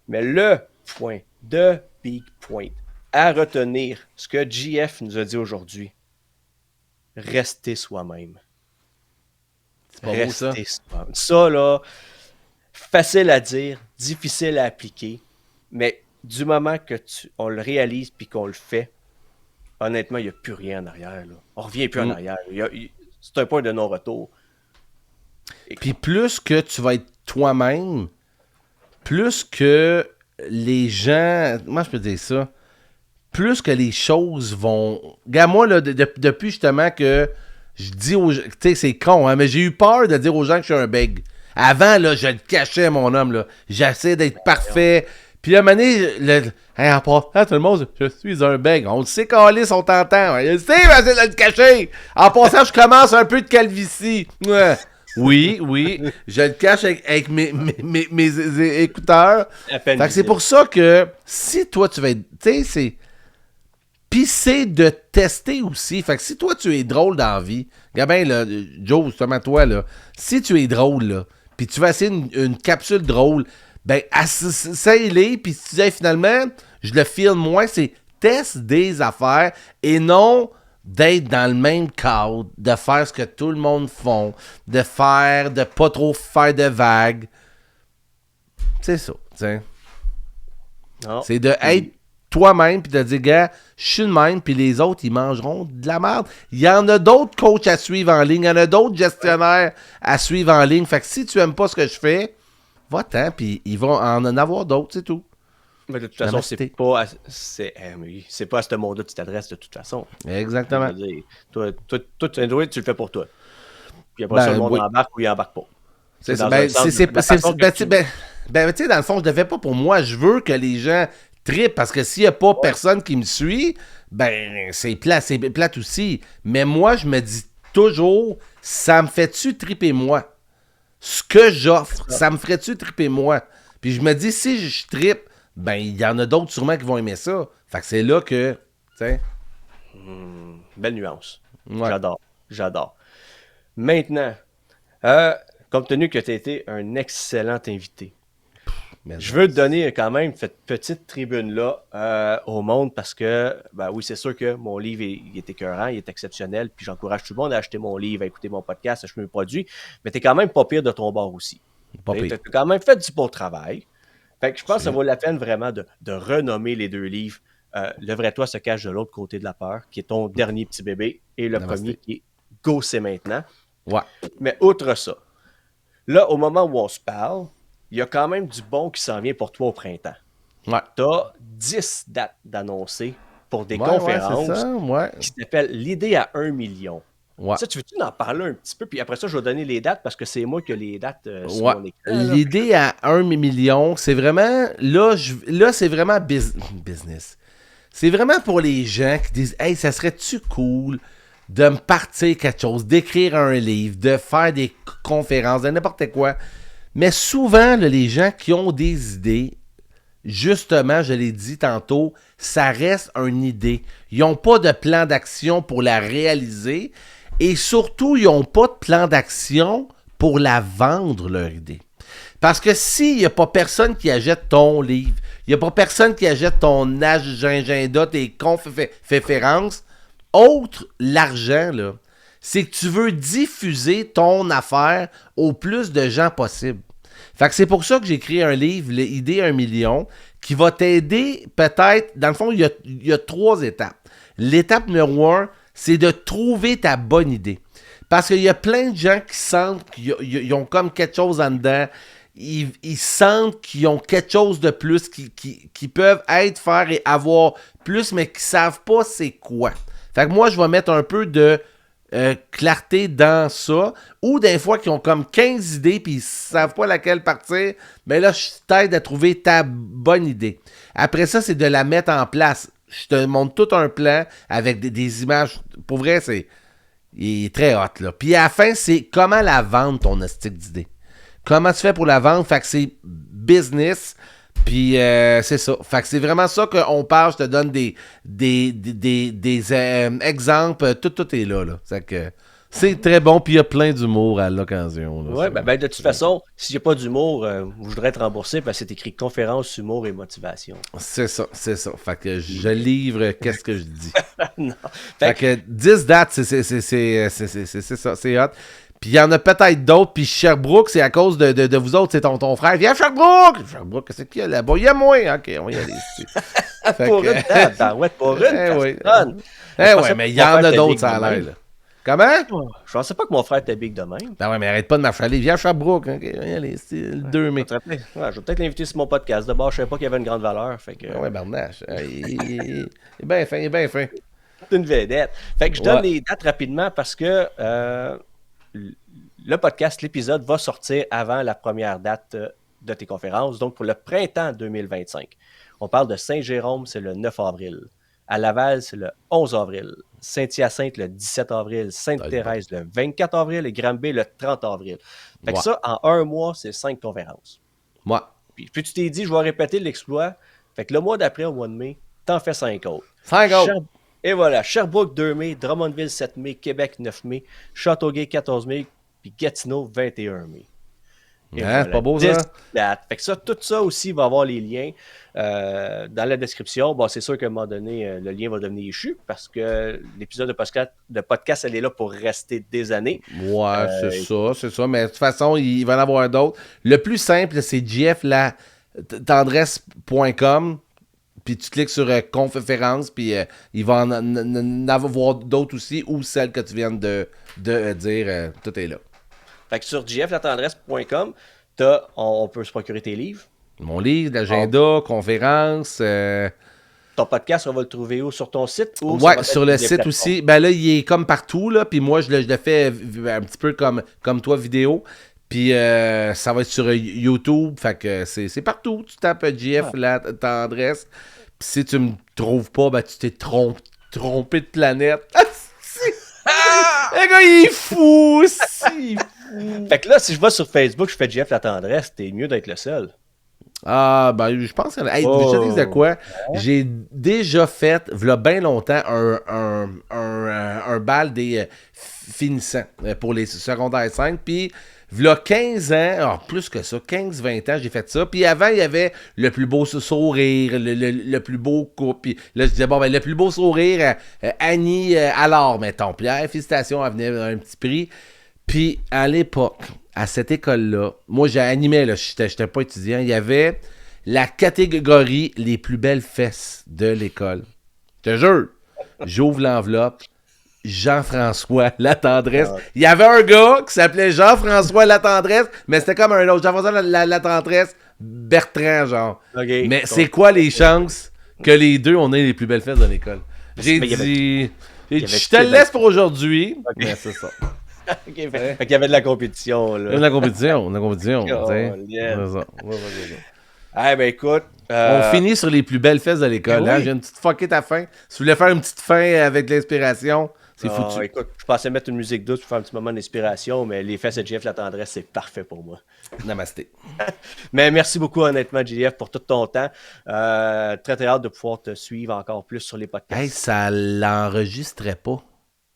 Mais le point, the big point, à retenir, ce que JF nous a dit aujourd'hui, restez soi-même. C'est pas beau, ça? Soi-même. Ça, là, facile à dire, difficile à appliquer, mais du moment que on le réalise puis qu'on le fait, honnêtement, il n'y a plus rien en arrière. Là. On ne revient plus en arrière. C'est un point de non-retour. Puis plus que tu vas être toi-même, plus que les gens... Moi, je peux dire ça. Plus que les choses vont... Regarde, moi, là, depuis justement que je dis aux gens... Tu sais, c'est con, hein, mais j'ai eu peur de dire aux gens que je suis un bègue. Avant, là, je le cachais, mon homme, là. J'essaie d'être parfait. Puis à un moment donné, en passant, tout le monde, je suis un bègue. On le sait, Calis, on t'entend. Je sais, j'essaie de le cacher. En passant, je commence un peu de calvitie. Ouais. Oui, je le cache avec mes écouteurs. Fait que c'est pour ça que si toi, tu vas être... Tu sais, c'est... Pis c'est de tester aussi. Fait que si toi, tu es drôle dans la vie, Gabin, là, Joe, justement toi, là, si tu es drôle, là, pis tu vas essayer une capsule drôle, ben, essaye-les, pis si tu dis, hey, finalement, je le filme moins, c'est teste des affaires et non d'être dans le même cadre, de faire ce que tout le monde font, de pas trop faire de vagues. C'est ça, t'sais. C'est de être toi-même, puis de dire, gars, je suis le même, puis les autres, ils mangeront de la merde. Il y en a d'autres coachs à suivre en ligne, il y en a d'autres gestionnaires à suivre en ligne. Fait que si tu aimes pas ce que je fais, va-t'en, puis ils vont en avoir d'autres, c'est tout. Mais de toute façon, c'est pas à ce monde-là que tu t'adresses de toute façon. Exactement. Toi, tu le fais pour toi. Puis après ça, le monde embarque ou il embarque pas. Tu sais, dans le fond, je le fais pas pour moi. Je veux que les gens trippent, parce que s'il y a pas personne qui me suit, ben, c'est plate aussi. Mais moi, je me dis toujours, ça me fait-tu tripper moi? Ce que j'offre, ça me ferait-tu tripper moi? Puis je me dis, si je trippe, ben, il y en a d'autres sûrement qui vont aimer ça. Fait que c'est là que, tu sais. Belle nuance. Ouais. J'adore. Maintenant, compte tenu que tu as été un excellent invité, je veux te donner quand même cette petite tribune-là au monde parce que, ben oui, c'est sûr que mon livre il est écœurant, il est exceptionnel, puis j'encourage tout le monde à acheter mon livre, à écouter mon podcast, à acheter mes produits, mais tu es quand même pas pire de ton bord aussi. Tu as quand même fait du beau travail. Fait que je pense que ça vaut la peine vraiment de renommer les deux livres. Le vrai toi se cache de l'autre côté de la peur, qui est ton dernier petit bébé, et le premier qui est Go, c'est maintenant. Ouais. Mais outre ça, là, au moment où on se parle, il y a quand même du bon qui s'en vient pour toi au printemps. Ouais. Tu as 10 dates d'annoncer pour des conférences qui s'appellent l'idée à 1 million. Ouais. Ça, tu veux-tu en parler un petit peu? Puis après ça, je vais donner les dates parce que c'est moi qui ai les dates sur mon écran. L'idée à 1 million, c'est vraiment... Là, c'est vraiment business. C'est vraiment pour les gens qui disent « Hey, ça serait-tu cool de me partir quelque chose, d'écrire un livre, de faire des conférences, de n'importe quoi. » Mais souvent, là, les gens qui ont des idées, justement, je l'ai dit tantôt, ça reste une idée. Ils n'ont pas de plan d'action pour la réaliser. Et surtout, ils n'ont pas de plan d'action pour la vendre, leur idée. Parce que s'il n'y a pas personne qui achète ton livre, il n'y a pas personne qui achète ton agenda, tes conférences, autre l'argent, là, c'est que tu veux diffuser ton affaire au plus de gens possible. Fait que c'est pour ça que j'ai écrit un livre, l'idée 1 million, qui va t'aider peut-être, dans le fond, il y a 3 étapes. L'étape numéro 1, c'est de trouver ta bonne idée. Parce qu'il y a plein de gens qui sentent qu'ils ont comme quelque chose en dedans. Ils sentent qu'ils ont quelque chose de plus, qui peuvent faire et avoir plus, mais qui ne savent pas c'est quoi. Fait que moi, je vais mettre un peu de clarté dans ça. Ou des fois, qu'ils ont comme 15 idées puis ils ne savent pas laquelle partir. Mais là, je t'aide à trouver ta bonne idée. Après ça, c'est de la mettre en place. Je te montre tout un plan avec des images. Pour vrai, il est très hot, là. Puis à la fin, c'est comment la vendre, ton hostique d'idée. Comment tu fais pour la vendre? Fait que c'est business. Puis c'est ça. Fait que c'est vraiment ça qu'on parle. Je te donne des exemples. Tout est là. C'est très bon. Puis il y a plein d'humour à l'occasion. Oui, ben, de toute façon, s'il n'y a pas d'humour, je voudrais être remboursé parce que c'est écrit conférence, humour et motivation. C'est ça. Fait que je livre qu'est-ce que je dis. Non. Fait que 10 dates, c'est ça. C'est hot. Puis il y en a peut-être d'autres. Puis Sherbrooke, c'est à cause de vous autres. C'est ton frère. Viens à Sherbrooke! Sherbrooke, qu'est-ce qu'il y a là-bas? Il y a moins. OK, on va y aller. Pour une date. Pour une personne. Ouais, mais il y en a d'autres, ça a l'air. Comment? Je pensais pas que mon frère était big de même. Ben ouais, mais arrête pas de m'affaler. Viens à Sherbrooke. OK, on va y aller. C'est le 2 mai. Je vais peut-être l'inviter sur mon podcast. D'abord, je savais pas qu'il y avait une grande valeur. Fait que... Ouais, Barnache. Il est bien fin, C'est une vedette. Fait que je donne les dates rapidement parce que le podcast, l'épisode va sortir avant la première date de tes conférences, donc pour le printemps 2025. On parle de Saint-Jérôme, c'est le 9 avril. À Laval, c'est le 11 avril. Saint-Hyacinthe, le 17 avril. Sainte-Thérèse, le 24 avril. Et Granby, le 30 avril. Fait que ça, en un mois, c'est 5 conférences. Puis tu t'es dit, je vais répéter l'exploit. Fait que le mois d'après, au mois de mai, t'en fais 5 autres. 5 autres. Et voilà, Sherbrooke 2 mai, Drummondville 7 mai, Québec 9 mai, Châteauguay 14 mai, puis Gatineau 21 mai. C'est pas beau, ça? Fait que ça, tout ça aussi va avoir les liens dans la description. Bon, c'est sûr qu'à un moment donné, le lien va devenir échu parce que l'épisode de podcast, elle est là pour rester des années. Ouais, c'est ça. Mais de toute façon, il va en avoir d'autres. Le plus simple, c'est jflatendresse.com. Puis tu cliques sur conférence, puis il va en avoir d'autres aussi, ou celles que tu viens de dire, tout est là. Fait que sur jflatendresse.com, on peut se procurer tes livres. Mon livre, l'agenda, conférence. Ton podcast, on va le trouver où? Sur ton site? Ou ouais, sur le site aussi. Ben là, il est comme partout, là. Puis moi, je le fais un petit peu comme toi, vidéo. Puis ça va être sur YouTube. Fait que c'est partout. Tu tapes JF la tendresse. Puis si tu me trouves pas, ben tu t'es trompé de planète. Le gars, il est fou aussi. Fait que là, si je vais sur Facebook, je fais JF la tendresse, t'es mieux d'être le seul. Ah, ben, je pense que. Hey, je te dis de quoi? J'ai déjà fait, v'là bien longtemps, un bal des finissants pour les secondaires 5. Puis, v'là 15 ans, plus que ça, 15-20 ans, j'ai fait ça. Puis avant, il y avait le plus beau sourire, le plus beau couple. Puis là, je disais, bon, ben, le plus beau sourire, Annie Allard, mettons. Puis, félicitations, elle venait un petit prix. Puis, à l'époque, à cette école-là, moi, j'ai animé, là, j'étais pas étudiant, il y avait la catégorie les plus belles fesses de l'école. Je te jure, j'ouvre l'enveloppe, Jean-François Latendresse. Il y avait un gars qui s'appelait Jean-François Latendresse, mais c'était comme un autre, Jean-François Latendresse, Bertrand, genre. Okay, mais c'est quoi les chances que les deux, on ait les plus belles fesses de l'école? J'ai dit, je te le laisse pour aujourd'hui, mais c'est ça. Okay, fait qu'il y avait de la compétition. Là. Il y avait de la compétition. Ben écoute. On finit sur les plus belles fesses de l'école. Hein? J'ai une petite fuckée ta fin. Si tu voulais faire une petite fin avec de l'inspiration, c'est foutu. Écoute, je pensais mettre une musique douce pour faire un petit moment d'inspiration, mais les fesses de JF la tendresse, c'est parfait pour moi. Namasté. Mais merci beaucoup, honnêtement, JF, pour tout ton temps. Très, très hâte de pouvoir te suivre encore plus sur les podcasts. Hey, ça l'enregistrait pas.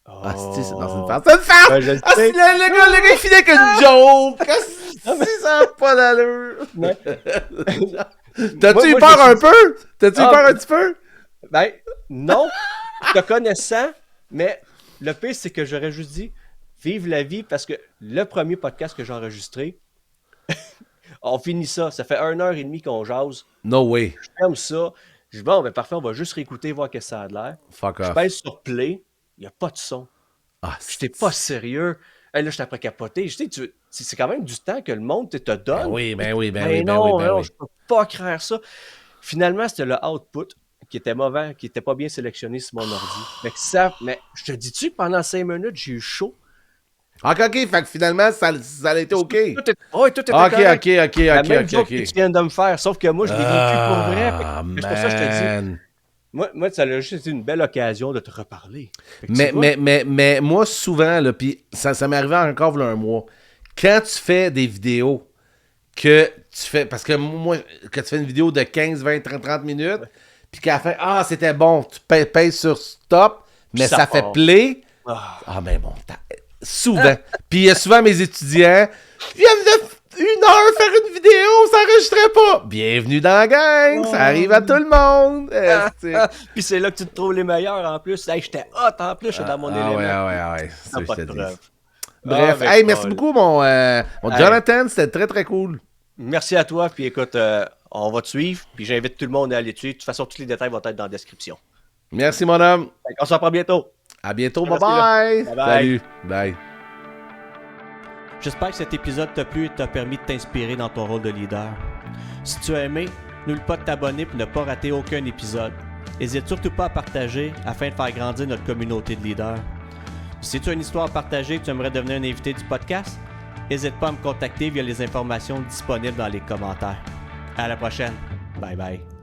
Ah, c'est dans une farce. C'est une farce! Ben, le gars, il finit avec une joke! Ça n'a pas d'allure! T'as-tu eu peur un peu? T'as-tu eu peur un petit peu? Ben, non. Te connaissant, mais le pire, c'est que j'aurais juste dit vive la vie parce que le premier podcast que j'ai enregistré, on finit ça. Ça fait 1h30 qu'on jase. No way. Je ferme ça. Je dis bon, ben parfait, on va juste réécouter, voir qu'est-ce que ça a de l'air. Fuck off. Je pèse sur play. Il n'y a pas de son. J'étais pas sérieux. Hey, là, j'étais après capoter. C'est quand même du temps que le monde te donne. Ben oui. Je peux pas croire ça. Finalement, c'était le output qui était mauvais, qui était pas bien sélectionné sur mon ordi. Mais je te dis-tu que pendant 5 minutes, j'ai eu chaud. OK. Fait que finalement, ça a été OK. Tout était correct. OK. La même chose que tu viens de me faire, sauf que moi, je l'ai vécu pour vrai. C'est pour ça que je te dis... Moi, ça a juste été une belle occasion de te reparler. Mais moi, souvent, là, puis ça m'est arrivé encore il y a un mois, quand tu fais des vidéos que tu fais, parce que moi, quand tu fais une vidéo de 15, 20, 30 minutes, puis qu'à la fin, c'était bon, tu pèses sur stop, mais ça fait play. Mais bon, souvent. Puis il y a souvent mes étudiants qui viennent de 1 heure faire une vidéo, ça n'enregistrait pas. Bienvenue dans la gang, ça arrive à tout le monde. Puis c'est là que tu te trouves les meilleurs en plus. Hey, j'étais hot en plus, j'étais dans mon élément. Ouais. Ça, pas de preuve. Bref, merci beaucoup mon Jonathan, c'était très très cool. Merci à toi, puis écoute, on va te suivre, puis j'invite tout le monde à aller te suivre. De toute façon, tous les détails vont être dans la description. Merci mon homme. On se reprend bientôt. À bientôt, bye. Salut, bye. J'espère que cet épisode t'a plu et t'a permis de t'inspirer dans ton rôle de leader. Si tu as aimé, n'oublie pas de t'abonner pour ne pas rater aucun épisode. N'hésite surtout pas à partager afin de faire grandir notre communauté de leaders. Si tu as une histoire à partager et que tu aimerais devenir un invité du podcast, n'hésite pas à me contacter via les informations disponibles dans les commentaires. À la prochaine. Bye bye.